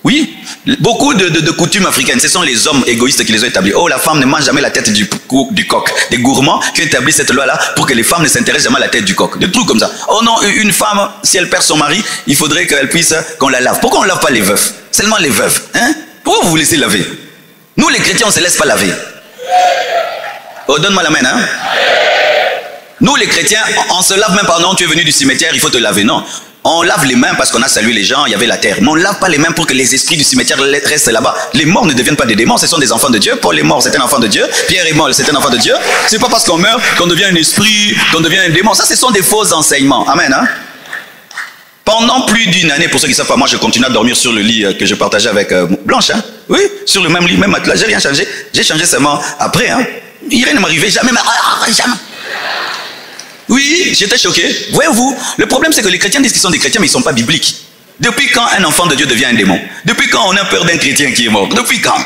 Oui, beaucoup de coutumes africaines, ce sont les hommes égoïstes qui les ont établis. Oh, la femme ne mange jamais la tête du coq. Des gourmands qui ont établi cette loi-là pour que les femmes ne s'intéressent jamais à la tête du coq. Des trucs comme ça. Oh non, une femme, si elle perd son mari, il faudrait qu'elle puisse, qu'on la lave. Pourquoi on ne lave pas les veufs? Seulement les veuves. Hein? Pourquoi vous vous laissez laver? Nous, les chrétiens, on ne se laisse pas laver. Oh, donne-moi la main, hein? Nous, les chrétiens, on se lave même pas. Non, tu es venu du cimetière, il faut te laver. Non. On lave les mains parce qu'on a salué les gens, il y avait la terre. Mais on ne lave pas les mains pour que les esprits du cimetière restent là-bas. Les morts ne deviennent pas des démons, ce sont des enfants de Dieu. Paul est mort, c'est un enfant de Dieu. Pierre est mort, c'est un enfant de Dieu. C'est pas parce qu'on meurt qu'on devient un esprit, qu'on devient un démon. Ça, ce sont des faux enseignements. Amen. Hein? Pendant plus d'une année, pour ceux qui ne savent pas, moi je continue à dormir sur le lit que je partageais avec Blanche. Hein? Oui, sur le même lit, même matelas. J'ai rien changé. J'ai changé seulement après. Hein? Rien ne m'arrivait, jamais. Jamais. Oui, j'étais choqué. Voyez-vous, le problème c'est que les chrétiens disent qu'ils sont des chrétiens mais ils ne sont pas bibliques. Depuis quand un enfant de Dieu devient un démon? Depuis quand on a peur d'un chrétien qui est mort? Depuis quand?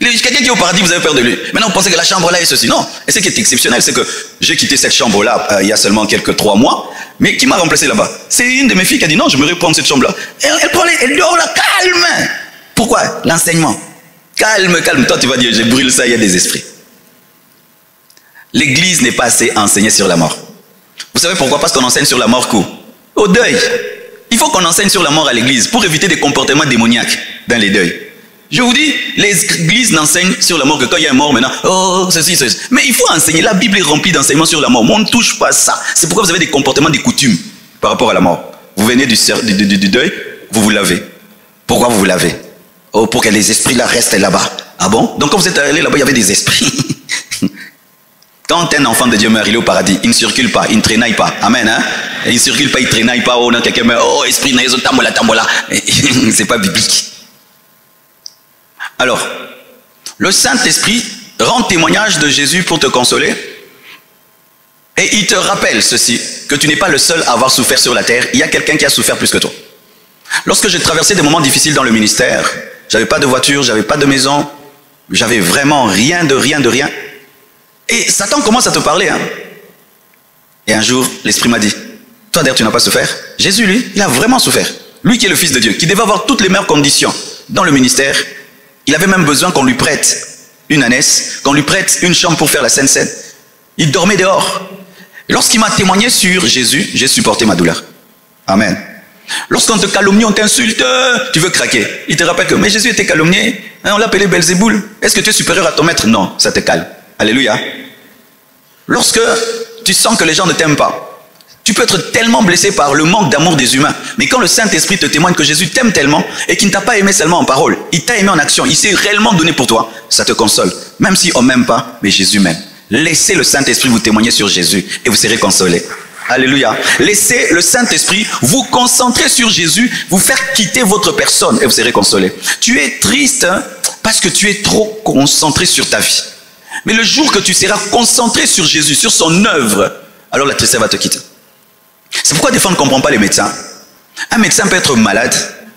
Quelqu'un qui est au paradis, vous avez peur de lui. Maintenant vous pensez que la chambre là est ceci. Non. Et ce qui est exceptionnel, c'est que j'ai quitté cette chambre là il y a seulement 3 mois. Mais qui m'a remplacé là-bas? C'est une de mes filles qui a dit non, je me reprends cette chambre là. Elle dort là, calme. Pourquoi? L'enseignement. Calme. Toi tu vas dire, je brûle ça, il y a des esprits. L'église n'est pas assez enseignée sur la mort. Vous savez pourquoi? Parce qu'on enseigne sur la mort au deuil. Il faut qu'on enseigne sur la mort à l'église pour éviter des comportements démoniaques dans les deuils. Je vous dis, les églises n'enseignent sur la mort que quand il y a un mort maintenant, oh, ceci. Mais il faut enseigner. La Bible est remplie d'enseignements sur la mort. Mais on ne touche pas ça. C'est pourquoi vous avez des comportements, des coutumes par rapport à la mort. Vous venez du deuil, vous vous lavez. Pourquoi vous vous lavez? Oh, pour que les esprits là restent là-bas. Ah bon? Donc quand vous êtes allé là-bas, il y avait des esprits. Quand un enfant de Dieu meurt, il est au paradis. Il ne circule pas, il ne traînaille pas. Amen. Hein? Il ne circule pas, il ne traînaille pas. Oh, non, quelqu'un meurt. Oh, esprit naïs, tambola, tambola. C'est pas biblique. Alors, le Saint-Esprit rend témoignage de Jésus pour te consoler. Et il te rappelle ceci, que tu n'es pas le seul à avoir souffert sur la terre. Il y a quelqu'un qui a souffert plus que toi. Lorsque j'ai traversé des moments difficiles dans le ministère, j'avais pas de voiture, j'avais pas de maison, j'avais vraiment rien de rien de rien. Et Satan commence à te parler. Hein. Et un jour, l'Esprit m'a dit, toi d'ailleurs tu n'as pas souffert. Jésus, lui, il a vraiment souffert. Lui qui est le Fils de Dieu, qui devait avoir toutes les meilleures conditions dans le ministère, il avait même besoin qu'on lui prête une ânesse, qu'on lui prête une chambre pour faire la Sainte Seine. Il dormait dehors. Lorsqu'il m'a témoigné sur Jésus, j'ai supporté ma douleur. Amen. Lorsqu'on te calomnie, on t'insulte, tu veux craquer. Il te rappelle que, mais Jésus était calomnié, hein, on l'appelait Belzéboul. Est-ce que tu es supérieur à ton maître? Non, ça te calme. Alléluia. Lorsque tu sens que les gens ne t'aiment pas, tu peux être tellement blessé par le manque d'amour des humains. Mais quand le Saint-Esprit te témoigne que Jésus t'aime tellement et qu'il ne t'a pas aimé seulement en parole, il t'a aimé en action, il s'est réellement donné pour toi, ça te console. Même si on ne m'aime pas, mais Jésus m'aime. Laissez le Saint-Esprit vous témoigner sur Jésus et vous serez consolés. Alléluia. Laissez le Saint-Esprit vous concentrer sur Jésus, vous faire quitter votre personne et vous serez consolés. Tu es triste parce que tu es trop concentré sur ta vie. Mais le jour que tu seras concentré sur Jésus, sur son œuvre, alors la tristesse va te quitter. C'est pourquoi des fois on ne comprend pas les médecins. Un médecin peut être malade,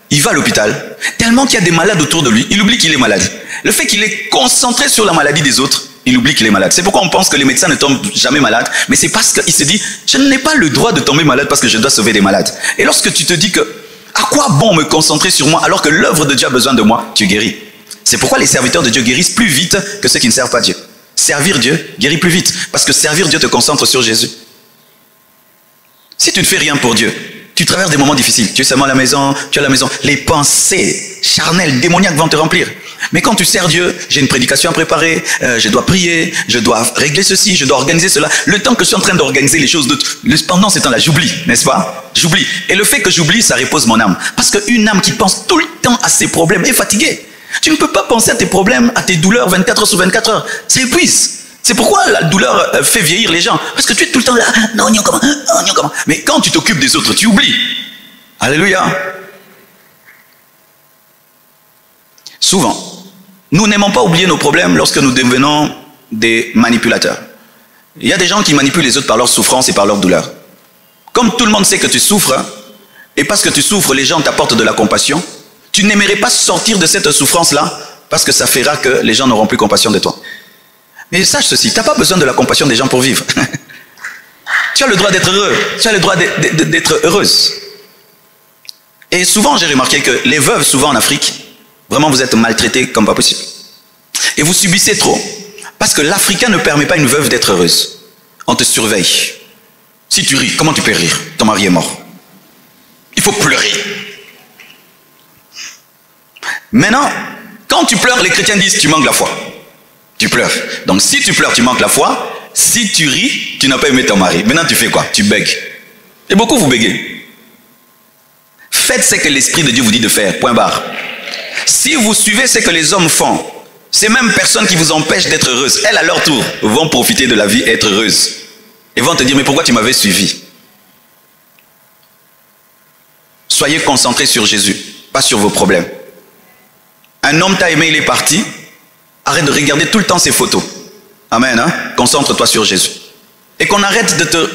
il va à l'hôpital, tellement qu'il y a des malades autour de lui, il oublie qu'il est malade. Le fait qu'il est concentré sur la maladie des autres, il oublie qu'il est malade. C'est pourquoi on pense que les médecins ne tombent jamais malades, mais c'est parce qu'il se dit, je n'ai pas le droit de tomber malade parce que je dois sauver des malades. Et lorsque tu te dis que, à quoi bon me concentrer sur moi alors que l'œuvre de Dieu a besoin de moi, tu guéris. C'est pourquoi les serviteurs de Dieu guérissent plus vite que ceux qui ne servent pas Dieu. Servir Dieu guérit plus vite, parce que servir Dieu te concentre sur Jésus. Si tu ne fais rien pour Dieu, tu traverses des moments difficiles, tu es seulement à la maison, tu es à la maison, les pensées charnelles, démoniaques vont te remplir. Mais quand tu sers Dieu, j'ai une prédication à préparer, je dois prier, je dois régler ceci, je dois organiser cela. Le temps que je suis en train d'organiser les choses, pendant ce temps-là, j'oublie, n'est-ce pas? J'oublie. Et le fait que j'oublie, ça repose mon âme. Parce qu'une âme qui pense tout le temps à ses problèmes est fatiguée. Tu ne peux pas penser à tes problèmes, à tes douleurs 24 heures sur 24 heures. Ça épuise. C'est pourquoi la douleur fait vieillir les gens. Parce que tu es tout le temps là, non, comment. Mais quand tu t'occupes des autres, tu oublies. Alléluia. Souvent, nous n'aimons pas oublier nos problèmes lorsque nous devenons des manipulateurs. Il y a des gens qui manipulent les autres par leur souffrance et par leur douleur. Comme tout le monde sait que tu souffres, et parce que tu souffres, les gens t'apportent de la compassion, tu n'aimerais pas sortir de cette souffrance-là parce que ça fera que les gens n'auront plus compassion de toi. Mais sache ceci, tu n'as pas besoin de la compassion des gens pour vivre. Tu as le droit d'être heureux, tu as le droit d'être heureuse. Et souvent, j'ai remarqué que les veuves, souvent en Afrique, vraiment vous êtes maltraités comme pas possible. Et vous subissez trop. Parce que l'Africain ne permet pas à une veuve d'être heureuse. On te surveille. Si tu ris, comment tu peux rire? Ton mari est mort. Il faut pleurer. Maintenant, quand tu pleures, les chrétiens disent tu manques la foi. Tu pleures. Donc si tu pleures, tu manques la foi. Si tu ris, tu n'as pas aimé ton mari. Maintenant, tu fais quoi? Tu bègues. Et beaucoup vous bégez. Faites ce que l'Esprit de Dieu vous dit de faire. Point barre. Si vous suivez ce que les hommes font, ces mêmes personnes qui vous empêchent d'être heureuses, elles à leur tour vont profiter de la vie et être heureuses. Et vont te dire, mais pourquoi tu m'avais suivi? Soyez concentrés sur Jésus, pas sur vos problèmes. Un homme t'a aimé, il est parti. Arrête de regarder tout le temps ses photos. Amen. Hein? Concentre-toi sur Jésus. Et qu'on arrête de te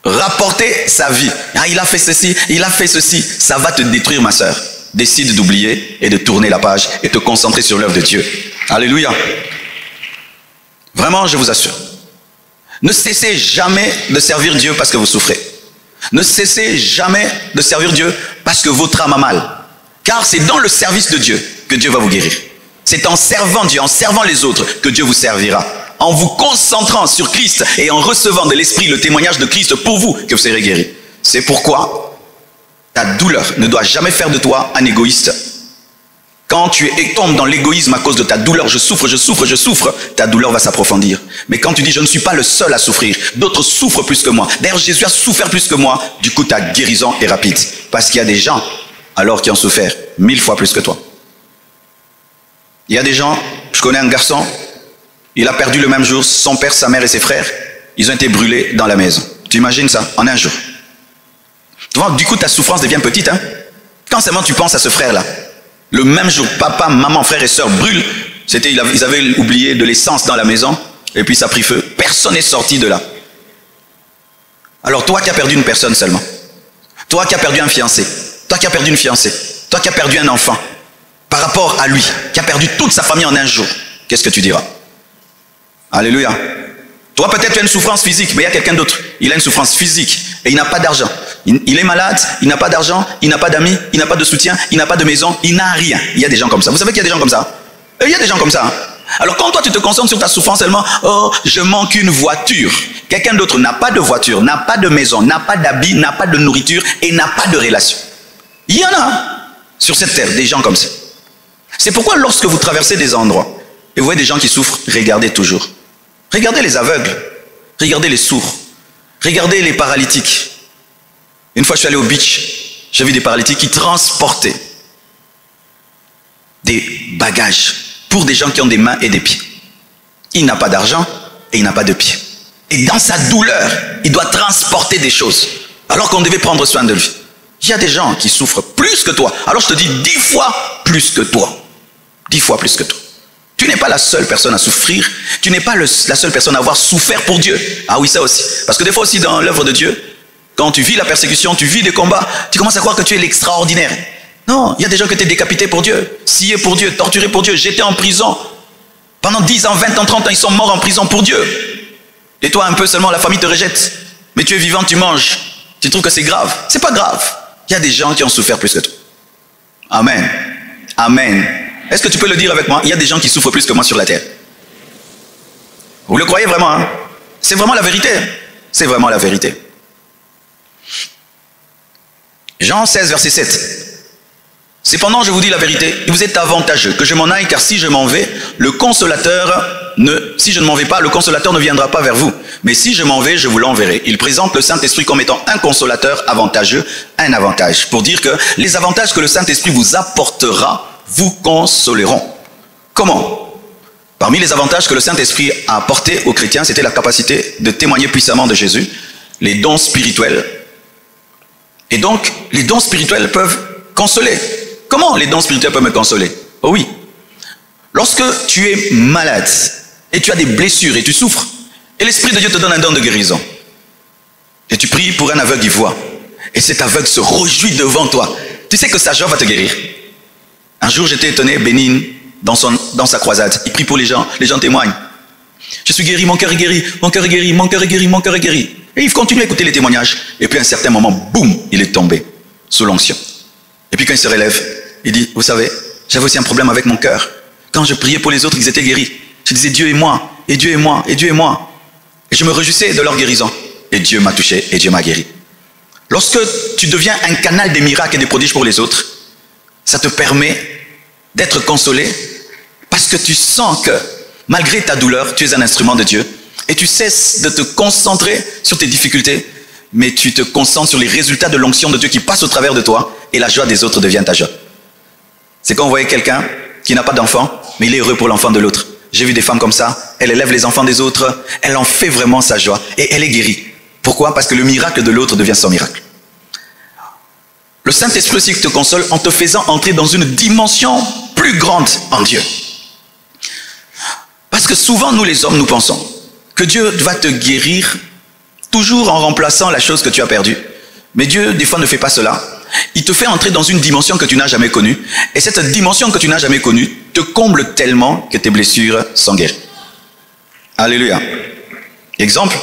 rapporter sa vie. Ah, il a fait ceci, il a fait ceci. Ça va te détruire, ma sœur. Décide d'oublier et de tourner la page et te concentrer sur l'œuvre de Dieu. Alléluia. Vraiment, je vous assure. Ne cessez jamais de servir Dieu parce que vous souffrez. Ne cessez jamais de servir Dieu parce que votre âme a mal. Car c'est dans le service de Dieu que Dieu va vous guérir. C'est en servant Dieu, en servant les autres que Dieu vous servira. En vous concentrant sur Christ et en recevant de l'Esprit le témoignage de Christ pour vous que vous serez guéris. C'est pourquoi ta douleur ne doit jamais faire de toi un égoïste. Quand tu tombes dans l'égoïsme à cause de ta douleur, je souffre, ta douleur va s'approfondir. Mais quand tu dis, je ne suis pas le seul à souffrir, d'autres souffrent plus que moi. D'ailleurs, Jésus a souffert plus que moi, du coup ta guérison est rapide. Parce qu'il y a des gens, alors qui ont souffert 1000 fois plus que toi. Il y a des gens, je connais un garçon, il a perdu le même jour son père, sa mère et ses frères. Ils ont été brûlés dans la maison. Tu imagines ça, en un jour. Tu vois, du coup, ta souffrance devient petite. Hein? Quand seulement tu penses à ce frère-là, le même jour, papa, maman, frère et soeur brûlent. Ils avaient oublié de l'essence dans la maison, et puis ça a pris feu. Personne n'est sorti de là. Alors toi qui as perdu une personne seulement, toi qui as perdu un fiancé, toi qui as perdu une fiancée, toi qui as perdu un enfant, par rapport à lui, qui a perdu toute sa famille en un jour, qu'est-ce que tu diras? Alléluia. Toi peut-être tu as une souffrance physique, mais il y a quelqu'un d'autre, il a une souffrance physique, et il n'a pas d'argent. Il est malade, il n'a pas d'argent, il n'a pas d'amis, il n'a pas de soutien, il n'a pas de maison, il n'a rien. Il y a des gens comme ça. Vous savez qu'il y a des gens comme ça? Il y a des gens comme ça. Alors quand toi tu te concentres sur ta souffrance seulement, oh, je manque une voiture. Quelqu'un d'autre n'a pas de voiture, n'a pas de maison, n'a pas d'habits, n'a pas de nourriture et n'a pas de relation. Il y en a sur cette terre, des gens comme ça. C'est pourquoi lorsque vous traversez des endroits et vous voyez des gens qui souffrent, regardez toujours. Regardez les aveugles, regardez les sourds, regardez les paralytiques. Une fois je suis allé au beach, j'ai vu des paralytiques qui transportaient des bagages pour des gens qui ont des mains et des pieds. Il n'a pas d'argent et il n'a pas de pieds. Et dans sa douleur, il doit transporter des choses, alors qu'on devait prendre soin de lui. Il y a des gens qui souffrent plus que toi. Alors je te dis 10 fois plus que toi. 10 fois plus que toi. Tu n'es pas la seule personne à souffrir. Tu n'es pas la seule personne à avoir souffert pour Dieu. Ah oui, ça aussi. Parce que des fois aussi dans l'œuvre de Dieu, quand tu vis la persécution, tu vis des combats, tu commences à croire que tu es l'extraordinaire. Non, il y a des gens qui étaient décapités pour Dieu, sciés pour Dieu, torturés pour Dieu, jetés en prison. Pendant 10 ans, 20 ans, 30 ans, ils sont morts en prison pour Dieu. Et toi, un peu seulement, la famille te rejette. Mais tu es vivant, tu manges. Tu trouves que c'est grave. C'est pas grave. Il y a des gens qui ont souffert plus que toi. Amen. Amen. Est-ce que tu peux le dire avec moi? Il y a des gens qui souffrent plus que moi sur la terre. Vous le croyez vraiment, hein? C'est vraiment la vérité. C'est vraiment la vérité. Jean 16, verset 7. Cependant, je vous dis la vérité, il vous est avantageux que je m'en aille, car si je m'en vais, si je ne m'en vais pas, le consolateur ne viendra pas vers vous. Mais si je m'en vais, je vous l'enverrai. Il présente le Saint-Esprit comme étant un consolateur avantageux, un avantage. Pour dire que les avantages que le Saint-Esprit vous apportera vous consoleront. Comment? Parmi les avantages que le Saint-Esprit a apportés aux chrétiens, c'était la capacité de témoigner puissamment de Jésus, les dons spirituels. Et donc, les dons spirituels peuvent consoler. Comment les dons spirituels peuvent me consoler? Oh oui. Lorsque tu es malade et tu as des blessures et tu souffres, et l'Esprit de Dieu te donne un don de guérison, et tu pries pour un aveugle, il voit, et cet aveugle se réjouit devant toi, tu sais que sa joie va te guérir. Un jour, j'étais étonné, Bénin, dans sa croisade, il prie pour les gens témoignent. Je suis guéri, mon cœur est guéri, mon cœur est guéri, mon cœur est guéri, mon cœur est guéri. Et il continue à écouter les témoignages, et puis à un certain moment, boum, il est tombé sous l'onction. Et puis quand il se relève, il dit, vous savez, j'avais aussi un problème avec mon cœur. Quand je priais pour les autres, ils étaient guéris. Je disais Dieu et moi, et Dieu et moi, et Dieu et moi. Et je me réjouissais de leur guérison. Et Dieu m'a touché, et Dieu m'a guéri. Lorsque tu deviens un canal des miracles et des prodiges pour les autres, ça te permet d'être consolé parce que tu sens que malgré ta douleur, tu es un instrument de Dieu. Et tu cesses de te concentrer sur tes difficultés, mais tu te concentres sur les résultats de l'onction de Dieu qui passe au travers de toi, et la joie des autres devient ta joie. C'est quand vous voyez quelqu'un qui n'a pas d'enfant, mais il est heureux pour l'enfant de l'autre. J'ai vu des femmes comme ça, elle élève les enfants des autres, elle en fait vraiment sa joie, et elle est guérie. Pourquoi? Parce que le miracle de l'autre devient son miracle. Le Saint-Esprit aussi te console en te faisant entrer dans une dimension plus grande en Dieu. Parce que souvent, nous les hommes, nous pensons que Dieu va te guérir toujours en remplaçant la chose que tu as perdue. Mais Dieu, des fois, ne fait pas cela. Il te fait entrer dans une dimension que tu n'as jamais connue. Et cette dimension que tu n'as jamais connue te comble tellement que tes blessures sont guéries. Alléluia. Exemple,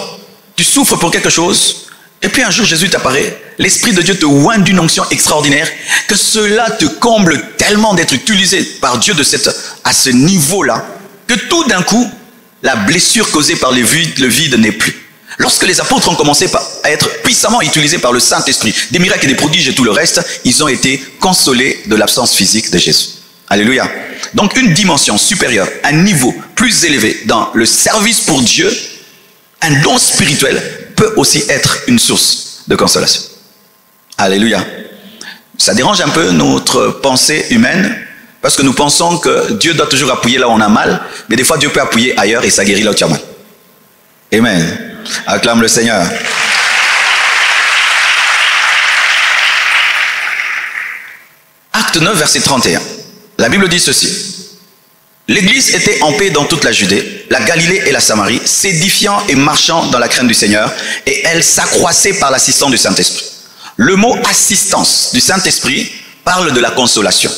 tu souffres pour quelque chose, et puis un jour Jésus t'apparaît, l'Esprit de Dieu te oint d'une onction extraordinaire, que cela te comble tellement d'être utilisé par Dieu à ce niveau-là, que tout d'un coup, la blessure causée par le vide n'est plus. Lorsque les apôtres ont commencé à être puissamment utilisés par le Saint-Esprit, des miracles et des prodiges et tout le reste, ils ont été consolés de l'absence physique de Jésus. Alléluia. Donc une dimension supérieure, un niveau plus élevé dans le service pour Dieu, un don spirituel peut aussi être une source de consolation. Alléluia. Ça dérange un peu notre pensée humaine, Parce que nous pensons que Dieu doit toujours appuyer là où on a mal, mais des fois Dieu peut appuyer ailleurs et ça guérit là où tu as mal. Amen. Acclame le Seigneur. Acte 9, verset 31. La Bible dit ceci. L'Église était en paix dans toute la Judée, la Galilée et la Samarie, s'édifiant et marchant dans la crainte du Seigneur, et elle s'accroissait par l'assistance du Saint-Esprit. Le mot assistance du Saint-Esprit parle de la consolation.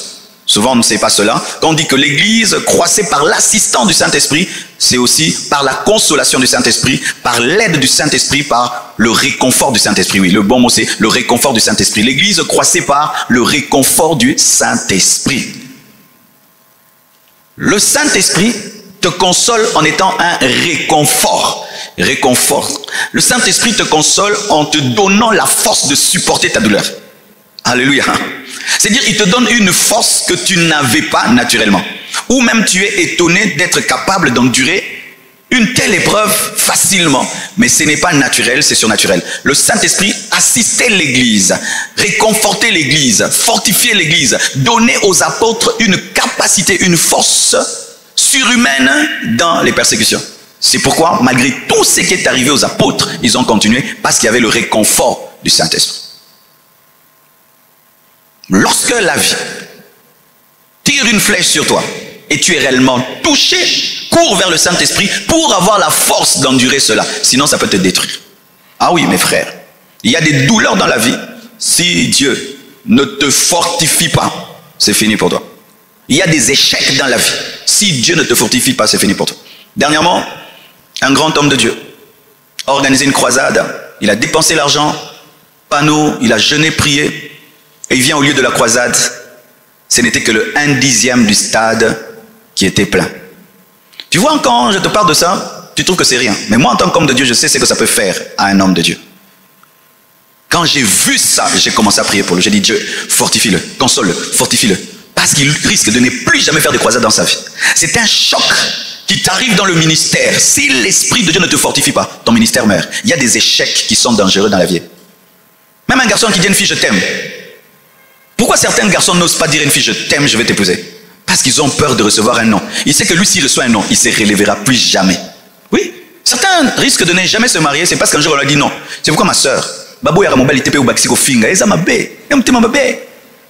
Souvent on ne sait pas cela. Quand on dit que l'Église croissait par l'assistance du Saint-Esprit, c'est aussi par la consolation du Saint-Esprit, par l'aide du Saint-Esprit, par le réconfort du Saint-Esprit. Oui, le bon mot c'est le réconfort du Saint-Esprit. L'Église croissait par le réconfort du Saint-Esprit. Le Saint-Esprit te console en étant un réconfort. Réconfort. Le Saint-Esprit te console en te donnant la force de supporter ta douleur. Alléluia. C'est-à-dire, il te donne une force que tu n'avais pas naturellement. Ou même tu es étonné d'être capable d'endurer une telle épreuve facilement. Mais ce n'est pas naturel, c'est surnaturel. Le Saint-Esprit assistait l'Église, réconfortait l'Église, fortifiait l'Église, donnait aux apôtres une capacité, une force surhumaine dans les persécutions. C'est pourquoi, malgré tout ce qui est arrivé aux apôtres, ils ont continué parce qu'il y avait le réconfort du Saint-Esprit. Lorsque la vie tire une flèche sur toi et tu es réellement touché, cours vers le Saint-Esprit pour avoir la force d'endurer cela. Sinon, ça peut te détruire. Ah oui, mes frères, il y a des douleurs dans la vie. Si Dieu ne te fortifie pas, c'est fini pour toi. Il y a des échecs dans la vie. Si Dieu ne te fortifie pas, c'est fini pour toi. Dernièrement, un grand homme de Dieu a organisé une croisade. Il a dépensé l'argent, panneau, il a jeûné, prié. Et il vient au lieu de la croisade, ce n'était que le 1/10 du stade qui était plein. Tu vois, quand je te parle de ça, tu trouves que c'est rien. Mais moi, en tant qu'homme de Dieu, je sais ce que ça peut faire à un homme de Dieu. Quand j'ai vu ça, j'ai commencé à prier pour lui. J'ai dit, Dieu, fortifie-le, console-le, fortifie-le. Parce qu'il risque de ne plus jamais faire de croisade dans sa vie. C'est un choc qui t'arrive dans le ministère. Si l'Esprit de Dieu ne te fortifie pas, ton ministère meurt. Il y a des échecs qui sont dangereux dans la vie. Même un garçon qui dit à une fille, je t'aime. Pourquoi certains garçons n'osent pas dire à une fille, je t'aime, je vais t'épouser? Parce qu'ils ont peur de recevoir un non. Il sait que lui, s'il reçoit un non, il ne se relèvera plus jamais. Oui, certains risquent de ne jamais se marier, c'est parce qu'un jour on leur dit non. C'est pourquoi ma soeur,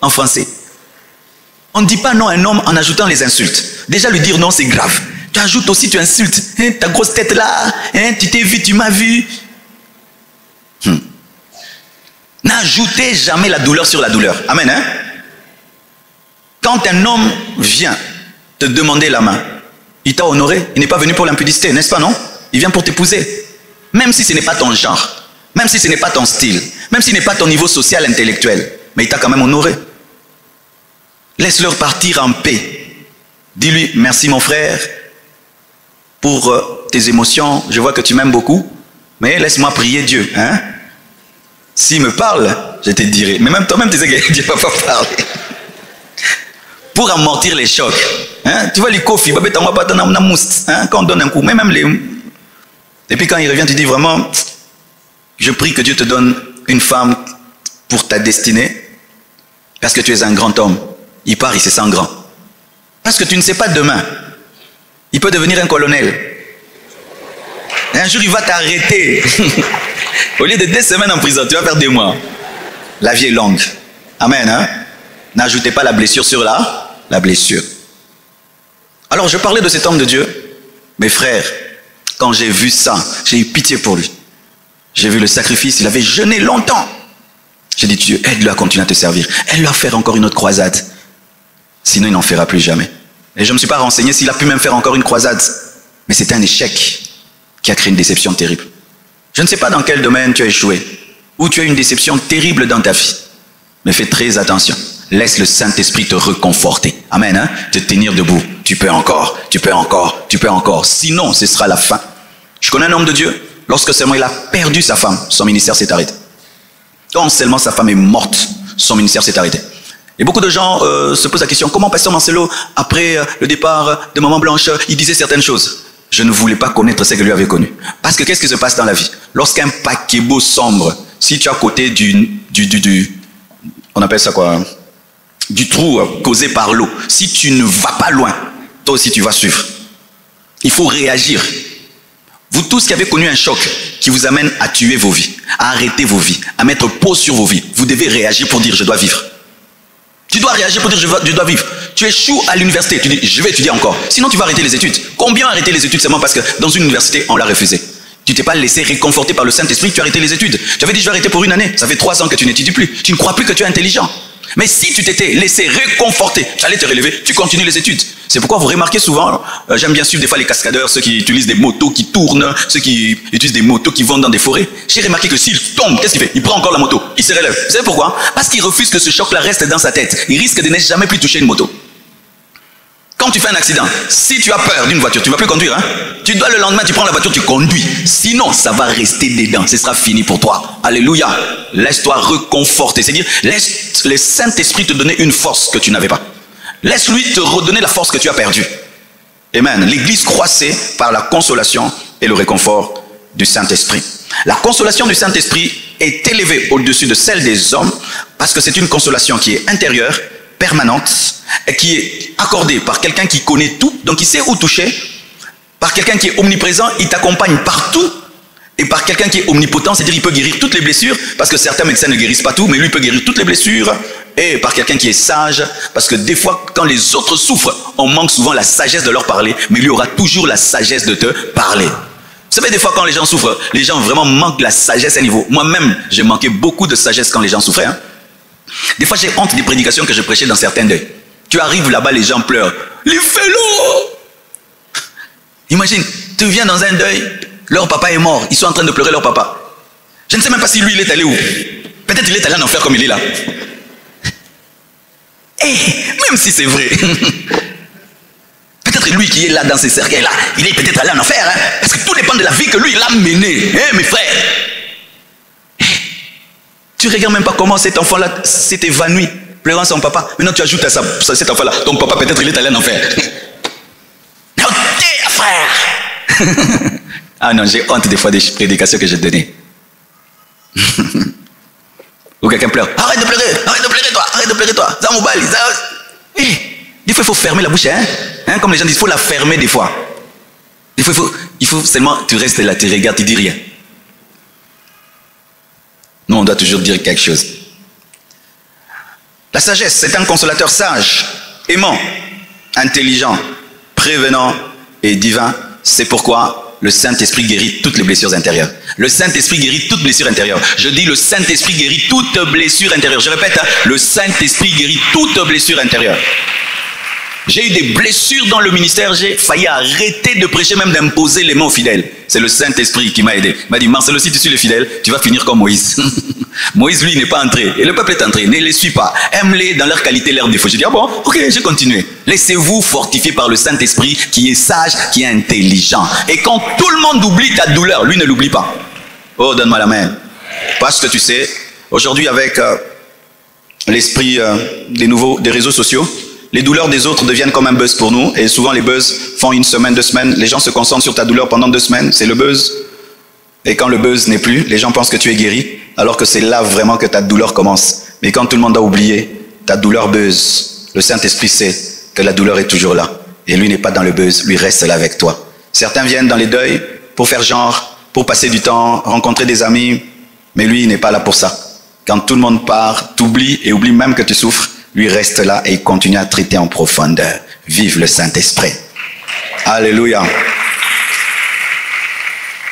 en français. On ne dit pas non à un homme en ajoutant les insultes. Déjà lui dire non, c'est grave. Tu ajoutes aussi, tu insultes. Hein, ta grosse tête là, hein, tu t'es vu, tu m'as vu. N'ajoutez jamais la douleur sur la douleur. Amen. Hein? Quand un homme vient te demander la main, il t'a honoré. Il n'est pas venu pour l'impudicité, n'est-ce pas, non? Il vient pour t'épouser. Même si ce n'est pas ton genre, même si ce n'est pas ton style, même si ce n'est pas ton niveau social, intellectuel, mais il t'a quand même honoré. Laisse-leur partir en paix. Dis-lui, merci mon frère, pour tes émotions. Je vois que tu m'aimes beaucoup, mais laisse-moi prier Dieu. Hein? S'il me parle, je te dirai. Mais même toi-même, tu sais que Dieu ne va pas parler. Pour amortir les chocs. Hein? Tu vois les kofis, hein? Quand on donne un coup, même les... Et puis quand il revient, tu dis vraiment, je prie que Dieu te donne une femme pour ta destinée, parce que tu es un grand homme. Il part, il se sent grand. Parce que tu ne sais pas demain. Il peut devenir un colonel. Et un jour, il va t'arrêter. Au lieu de 2 semaines en prison, tu vas faire 2 mois. La vie est longue. Amen. Hein? N'ajoutez pas la blessure sur la blessure. Alors, je parlais de cet homme de Dieu. Mes frères, quand j'ai vu ça, j'ai eu pitié pour lui. J'ai vu le sacrifice, il avait jeûné longtemps. J'ai dit, Dieu, aide-le à continuer à te servir. Aide-le à faire encore une autre croisade. Sinon, il n'en fera plus jamais. Et je ne me suis pas renseigné s'il a pu même faire encore une croisade. Mais c'était un échec qui a créé une déception terrible. Je ne sais pas dans quel domaine tu as échoué, ou tu as une déception terrible dans ta vie. Mais fais très attention. Laisse le Saint-Esprit te reconforter. Amen. Hein? Te tenir debout. Tu peux encore, tu peux encore, tu peux encore. Sinon, ce sera la fin. Je connais un homme de Dieu. Lorsque seulement il a perdu sa femme, son ministère s'est arrêté. Quand seulement sa femme est morte, son ministère s'est arrêté. Et beaucoup de gens se posent la question, comment Pasteur Marcelo, après le départ de Maman Blanche, il disait certaines choses? Je ne voulais pas connaître ce que lui avait connu. Parce que qu'est-ce qui se passe dans la vie? Lorsqu'un paquebot sombre, si tu es à côté on appelle ça quoi? Du trou causé par l'eau, si tu ne vas pas loin, toi aussi tu vas suivre. Il faut réagir. Vous tous qui avez connu un choc qui vous amène à tuer vos vies, à arrêter vos vies, à mettre pause sur vos vies, vous devez réagir pour dire je dois vivre. Tu dois réagir pour dire je dois vivre. Tu échoues à l'université, tu dis je vais étudier encore. Sinon tu vas arrêter les études. Combien ont arrêté les études seulement parce que dans une université on l'a refusé? Tu t'es pas laissé réconforter par le Saint-Esprit, tu as arrêté les études. Tu avais dit je vais arrêter pour une année. Ça fait 3 ans que tu n'étudies plus. Tu ne crois plus que tu es intelligent. Mais si tu t'étais laissé réconforter, tu allais te relever, tu continues les études. C'est pourquoi vous remarquez souvent, j'aime bien suivre des fois les cascadeurs, ceux qui utilisent des motos qui tournent, ceux qui utilisent des motos qui vont dans des forêts. J'ai remarqué que s'il tombe, qu'est-ce qu'il fait? Il prend encore la moto, il se relève. Vous savez pourquoi? Parce qu'il refuse que ce choc-là reste dans sa tête. Il risque de ne jamais plus toucher une moto. Quand tu fais un accident, si tu as peur d'une voiture, tu ne vas plus conduire. Hein? Tu dois le lendemain, tu prends la voiture, tu conduis. Sinon, ça va rester dedans. Ce sera fini pour toi. Alléluia. Laisse-toi reconforter. C'est-à-dire, laisse le Saint-Esprit te donner une force que tu n'avais pas. Laisse-lui te redonner la force que tu as perdue. Amen. L'Église croissait par la consolation et le réconfort du Saint-Esprit. La consolation du Saint-Esprit est élevée au-dessus de celle des hommes parce que c'est une consolation qui est intérieure, permanente, et qui est accordée par quelqu'un qui connaît tout, donc il sait où toucher, par quelqu'un qui est omniprésent, il t'accompagne partout, et par quelqu'un qui est omnipotent, c'est-à-dire il peut guérir toutes les blessures, parce que certains médecins ne guérissent pas tout, mais lui peut guérir toutes les blessures, et par quelqu'un qui est sage, parce que des fois, quand les autres souffrent, on manque souvent la sagesse de leur parler, mais lui aura toujours la sagesse de te parler. Vous savez, des fois, quand les gens souffrent, les gens vraiment manquent la sagesse à niveau. Moi-même, j'ai manqué beaucoup de sagesse quand les gens souffraient. Hein. Des fois, j'ai honte des prédications que je prêchais dans certains deuils. Tu arrives là-bas, les gens pleurent. Les félos! Imagine, tu viens dans un deuil, leur papa est mort, ils sont en train de pleurer leur papa. Je ne sais même pas si lui, il est allé où. Peut-être il est allé en enfer comme il est là. Et même si c'est vrai, peut-être lui qui est là dans ces cercueils-là, il est peut-être allé en enfer, hein, parce que tout dépend de la vie que lui, il a menée, hein, mes frères. Tu regardes même pas comment cet enfant-là s'est évanoui, pleurant son papa. Maintenant, tu ajoutes à cet enfant-là, ton papa, peut-être il est allé en enfer. Ok, frère. Ah non, j'ai honte des fois des prédications que j'ai données. Ou quelqu'un pleure. Arrête de pleurer toi, arrête de pleurer toi. Zamoubali, des fois, il faut fermer la bouche, hein? Comme les gens disent, il faut la fermer des fois. Des fois, il faut seulement, tu restes là, tu regardes, tu dis rien. Nous, on doit toujours dire quelque chose. La sagesse, c'est un consolateur sage, aimant, intelligent, prévenant et divin. C'est pourquoi le Saint-Esprit guérit toutes les blessures intérieures. Le Saint-Esprit guérit toutes blessures intérieures. Je dis le Saint-Esprit guérit toute blessure intérieure. Je répète, hein, le Saint-Esprit guérit toute blessure intérieure. J'ai eu des blessures dans le ministère, j'ai failli arrêter de prêcher, même d'imposer les mains aux fidèles. C'est le Saint-Esprit qui m'a aidé. Il m'a dit, Marcelo, si tu suis les fidèles, tu vas finir comme Moïse. Moïse, lui, n'est pas entré. Et le peuple est entré. Ne les suis pas. Aime-les dans leur qualité, leurs défauts. J'ai dit, ah bon, ok, j'ai continué. Laissez-vous fortifier par le Saint-Esprit qui est sage, qui est intelligent. Et quand tout le monde oublie ta douleur, lui ne l'oublie pas. Oh, donne-moi la main. Parce que tu sais, aujourd'hui, avec l'esprit des réseaux sociaux, les douleurs des autres deviennent comme un buzz pour nous. Et souvent, les buzz font 1 semaine, 2 semaines. Les gens se concentrent sur ta douleur pendant 2 semaines. C'est le buzz. Et quand le buzz n'est plus, les gens pensent que tu es guéri. Alors que c'est là vraiment que ta douleur commence. Mais quand tout le monde a oublié, ta douleur buzz. Le Saint-Esprit sait que la douleur est toujours là. Et lui n'est pas dans le buzz. Lui reste là avec toi. Certains viennent dans les deuils pour faire genre, pour passer du temps, rencontrer des amis. Mais lui, il n'est pas là pour ça. Quand tout le monde part, t'oublies et oublie même que tu souffres. Lui reste là et il continue à traiter en profondeur. Vive le Saint-Esprit. Alléluia.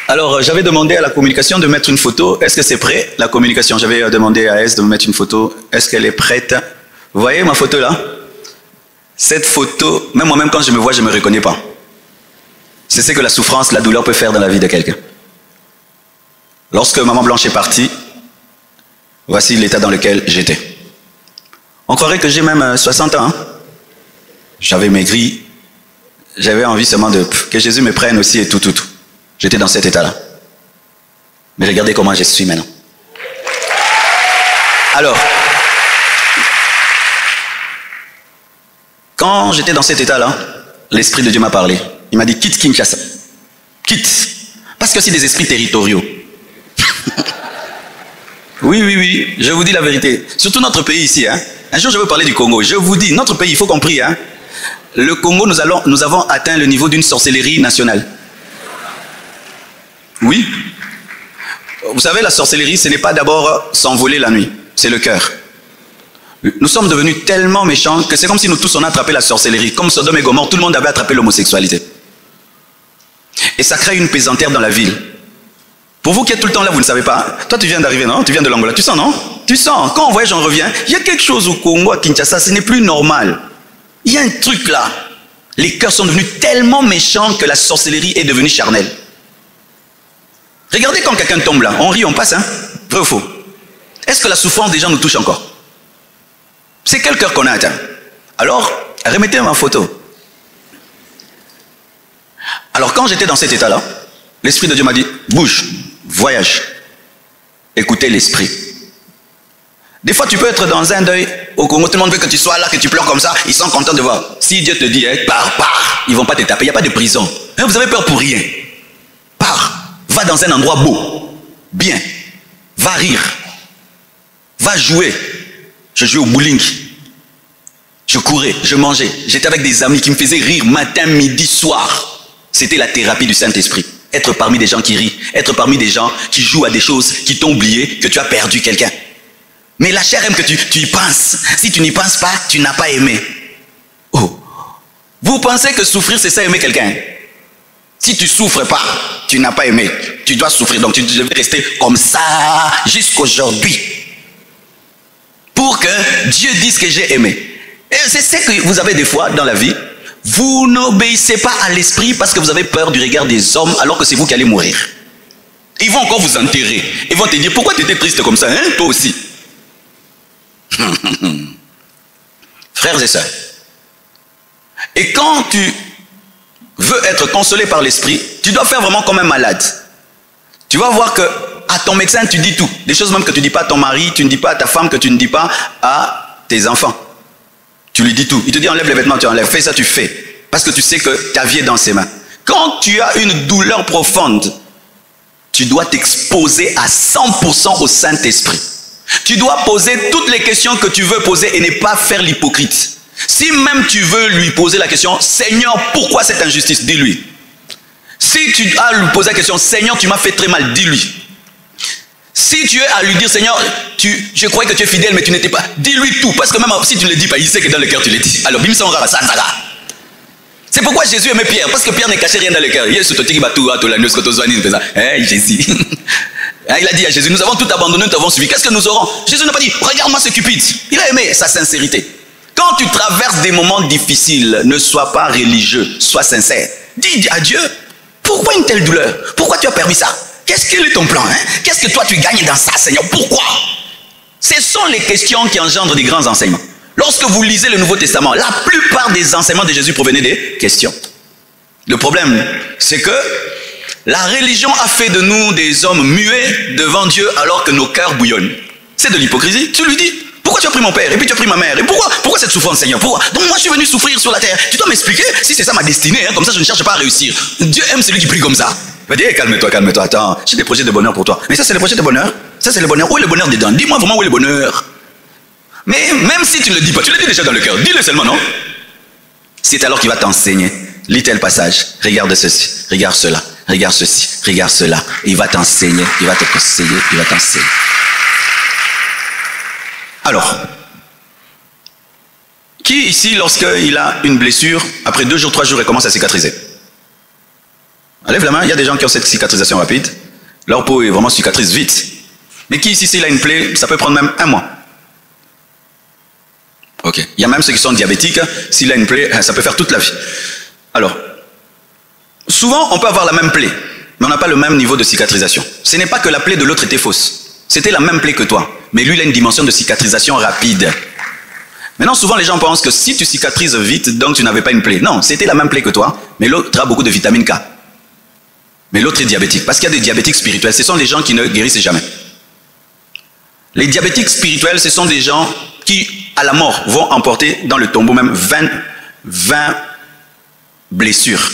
Alors, j'avais demandé à la communication de mettre une photo. Est-ce que c'est prêt, la communication? J'avais demandé à S de me mettre une photo. Est-ce qu'elle est prête? Vous voyez ma photo là? Cette photo, même moi-même quand je me vois, je ne me reconnais pas. C'est ce que la souffrance, la douleur peut faire dans la vie de quelqu'un. Lorsque maman Blanche est partie, voici l'état dans lequel j'étais. On croirait que j'ai même 60 ans. Hein? J'avais maigri. J'avais envie seulement que Jésus me prenne aussi et tout. J'étais dans cet état-là. Mais regardez comment je suis maintenant. Alors, quand j'étais dans cet état-là, l'Esprit de Dieu m'a parlé. Il m'a dit, quitte Kinshasa. Quitte. Parce que c'est des esprits territoriaux. Oui, je vous dis la vérité. Surtout notre pays ici, hein. Un jour, je veux parler du Congo. Je vous dis, notre pays, il faut qu'on prie, hein. Le Congo, nous avons atteint le niveau d'une sorcellerie nationale. Oui. Vous savez, la sorcellerie, ce n'est pas d'abord s'envoler la nuit, c'est le cœur. Nous sommes devenus tellement méchants que c'est comme si nous tous on a attrapé la sorcellerie. Comme Sodome et Gomorrhe, tout le monde avait attrapé l'homosexualité. Et ça crée une pesanteur dans la ville. Pour vous qui êtes tout le temps là, vous ne savez pas. Toi, tu viens d'arriver, non? Tu viens de l'Angola. Tu sens, non? Tu sens. Quand on voyage, on revient. Il y a quelque chose au Congo, à Kinshasa, ce n'est plus normal. Il y a un truc là. Les cœurs sont devenus tellement méchants que la sorcellerie est devenue charnelle. Regardez quand quelqu'un tombe là. On rit, on passe, hein? Vrai ou faux? Est-ce que la souffrance des gens nous touche encore? C'est quel cœur qu'on a atteint? Alors, remettez ma photo. Alors, quand j'étais dans cet état-là, l'Esprit de Dieu m'a dit, bouge, voyage, écoutez l'Esprit. Des fois, tu peux être dans un deuil au Congo, tout le monde veut que tu sois là, que tu pleures comme ça, ils sont contents de voir. Si Dieu te dit, hein, pars, ils ne vont pas te taper, il n'y a pas de prison. Hein, vous avez peur pour rien. Pars, va dans un endroit beau, bien, va rire, va jouer. Je jouais au bowling, je courais, je mangeais, j'étais avec des amis qui me faisaient rire matin, midi, soir. C'était la thérapie du Saint-Esprit. Être parmi des gens qui rient, être parmi des gens qui jouent à des choses qui t'ont oublié, que tu as perdu quelqu'un. Mais la chair aime que tu y penses. Si tu n'y penses pas, tu n'as pas aimé. Oh. Vous pensez que souffrir, c'est ça aimer quelqu'un? Si tu souffres pas, tu n'as pas aimé. Tu dois souffrir, donc tu devais rester comme ça jusqu'aujourd'hui. Pour que Dieu dise que j'ai aimé. Et c'est ce que vous avez des fois dans la vie. Vous n'obéissez pas à l'esprit parce que vous avez peur du regard des hommes alors que c'est vous qui allez mourir. Ils vont encore vous enterrer. Ils vont te dire, pourquoi tu étais triste comme ça, hein? Toi aussi. Frères et sœurs. Et quand tu veux être consolé par l'esprit, tu dois faire vraiment comme un malade. Tu vas voir que à ton médecin, tu dis tout. Des choses même que tu ne dis pas à ton mari, tu ne dis pas à ta femme, que tu ne dis pas à tes enfants. Tu lui dis tout. Il te dit enlève les vêtements, tu enlèves. Fais ça, tu fais. Parce que tu sais que ta vie est dans ses mains. Quand tu as une douleur profonde, tu dois t'exposer à 100% au Saint-Esprit. Tu dois poser toutes les questions que tu veux poser et ne pas faire l'hypocrite. Si même tu veux lui poser la question, Seigneur, pourquoi cette injustice? Dis-lui. Si tu as à lui poser la question, Seigneur, tu m'as fait très mal, dis-lui. Si tu es à lui dire, Seigneur, je croyais que tu es fidèle, mais tu n'étais pas. Dis-lui tout, parce que même si tu ne le dis pas, il sait que dans le cœur tu le dis. Alors, bim, ça, on rara, ça. C'est pourquoi Jésus aimait Pierre, parce que Pierre ne cachait rien dans le cœur. Jésus. Il a dit à Jésus, nous avons tout abandonné, nous t'avons suivi. Qu'est-ce que nous aurons? Jésus n'a pas dit, regarde-moi ce cupide. Il a aimé sa sincérité. Quand tu traverses des moments difficiles, ne sois pas religieux, sois sincère. Dis à Dieu, pourquoi une telle douleur? Pourquoi tu as permis ça? Quel est ton plan, hein? Qu'est-ce que toi tu gagnes dans ça, Seigneur? Pourquoi? Ce sont les questions qui engendrent des grands enseignements. Lorsque vous lisez le Nouveau Testament, la plupart des enseignements de Jésus provenaient des questions. Le problème, c'est que la religion a fait de nous des hommes muets devant Dieu alors que nos cœurs bouillonnent. C'est de l'hypocrisie. Tu lui dis, pourquoi tu as pris mon père et puis tu as pris ma mère? Et pourquoi cette souffrance, Seigneur? Pourquoi? Donc moi je suis venu souffrir sur la terre. Tu dois m'expliquer si c'est ça ma destinée, hein? Comme ça je ne cherche pas à réussir. Dieu aime celui qui prie comme ça. Il va dire, calme-toi, attends, j'ai des projets de bonheur pour toi. Mais ça c'est le projet de bonheur? Ça c'est le bonheur. Où est le bonheur dedans? Dis-moi vraiment où est le bonheur. Mais même si tu ne le dis pas, tu le dis déjà dans le cœur. Dis-le seulement, non? C'est alors qu'il va t'enseigner. Lis tel passage, regarde ceci, regarde cela, regarde ceci, regarde cela. Il va t'enseigner, il va te conseiller, il va t'enseigner. Alors, qui ici, lorsqu'il a une blessure, après 2 jours, 3 jours, elle commence à cicatriser? Lève la main, il y a des gens qui ont cette cicatrisation rapide. Leur peau est vraiment cicatrise vite. Mais qui ici, s'il a une plaie, ça peut prendre même 1 mois. Ok. Il y a même ceux qui sont diabétiques, s'il a une plaie, ça peut faire toute la vie. Alors, souvent, on peut avoir la même plaie, mais on n'a pas le même niveau de cicatrisation. Ce n'est pas que la plaie de l'autre était fausse. C'était la même plaie que toi. Mais lui, il a une dimension de cicatrisation rapide. Maintenant, souvent, les gens pensent que si tu cicatrises vite, donc tu n'avais pas une plaie. Non, c'était la même plaie que toi, mais l'autre a beaucoup de vitamine K. Mais l'autre est diabétique, parce qu'il y a des diabétiques spirituels. Ce sont des gens qui ne guérissent jamais. Les diabétiques spirituels, ce sont des gens qui, à la mort, vont emporter dans le tombeau même 20 blessures.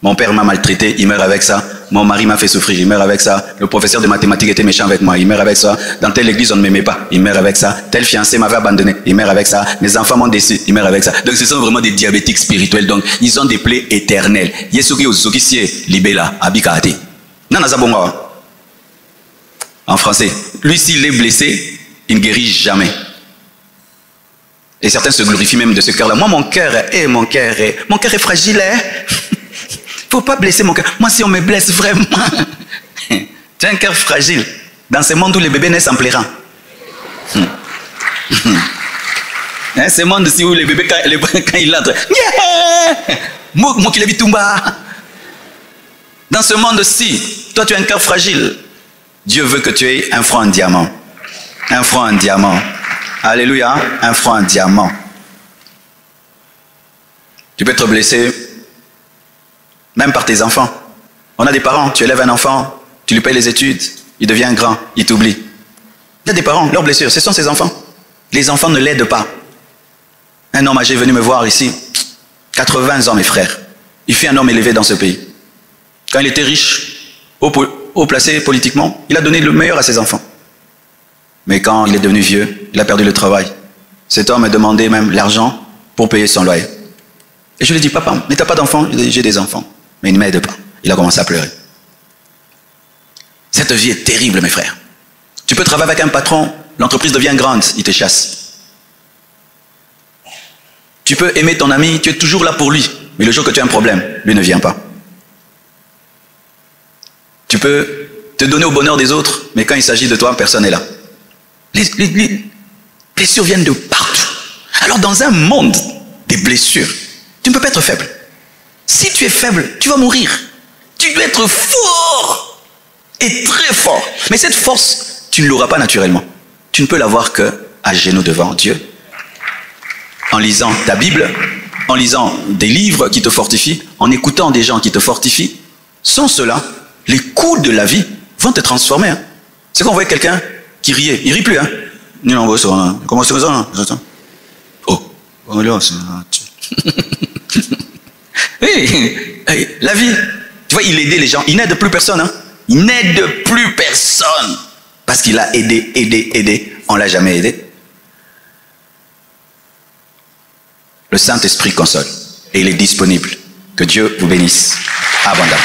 Mon père m'a maltraité, il meurt avec ça. Mon mari m'a fait souffrir, il meurt avec ça. Le professeur de mathématiques était méchant avec moi, il meurt avec ça. Dans telle église, on ne m'aimait pas, il meurt avec ça. Tel fiancé m'avait abandonné, il meurt avec ça. Mes enfants m'ont déçu, il meurt avec ça. Donc ce sont vraiment des diabétiques spirituels. Donc ils ont des plaies éternelles. Yesuki Ozuki sie libela abikati. Nanazabonga. En français. Lui, s'il est blessé, il ne guérit jamais. Et certains se glorifient même de ce cœur-là. Moi, mon cœur est fragile. Hein? Faut pas blesser mon cœur. Moi, si on me blesse vraiment, tu as un cœur fragile. Dans ce monde où les bébés naissent en pleurant. Hein, ce monde-ci où les bébés, quand ils entrent, dans ce monde-ci, toi, tu as un cœur fragile. Dieu veut que tu aies un front en diamant. Un front en diamant. Alléluia, un front en diamant. Tu peux être blessé, même par tes enfants. On a des parents, tu élèves un enfant, tu lui payes les études, il devient grand, il t'oublie. Il y a des parents, leurs blessures, ce sont ses enfants. Les enfants ne l'aident pas. Un homme âgé est venu me voir ici, 80 ans mes frères. Il fut un homme élevé dans ce pays. Quand il était riche, haut placé politiquement, il a donné le meilleur à ses enfants. Mais quand il est devenu vieux, il a perdu le travail. Cet homme a demandé même l'argent pour payer son loyer. Et je lui ai dit, papa, mais t'as pas d'enfants? J'ai des enfants. Mais il ne m'aide pas. Il a commencé à pleurer. Cette vie est terrible, mes frères. Tu peux travailler avec un patron, l'entreprise devient grande, il te chasse. Tu peux aimer ton ami, tu es toujours là pour lui. Mais le jour que tu as un problème, lui ne vient pas. Tu peux te donner au bonheur des autres, mais quand il s'agit de toi, personne n'est là. Les blessures viennent de partout. Alors dans un monde des blessures, tu ne peux pas être faible. Si tu es faible, tu vas mourir. Tu dois être fort et très fort. Mais cette force, tu ne l'auras pas naturellement. Tu ne peux l'avoir qu'à genoux devant Dieu. En lisant ta Bible, en lisant des livres qui te fortifient, en écoutant des gens qui te fortifient. Sans cela, les coups de la vie vont te transformer. Hein. C'est qu'on voit quelqu'un qui riait. Il ne rit plus. Hein. Comment c'est ça? Oh, hey, la vie. Tu vois, il aidait les gens. Il n'aide plus personne. Hein. Il n'aide plus personne. Parce qu'il a aidé. On ne l'a jamais aidé. Le Saint-Esprit console. Et il est disponible. Que Dieu vous bénisse abondamment.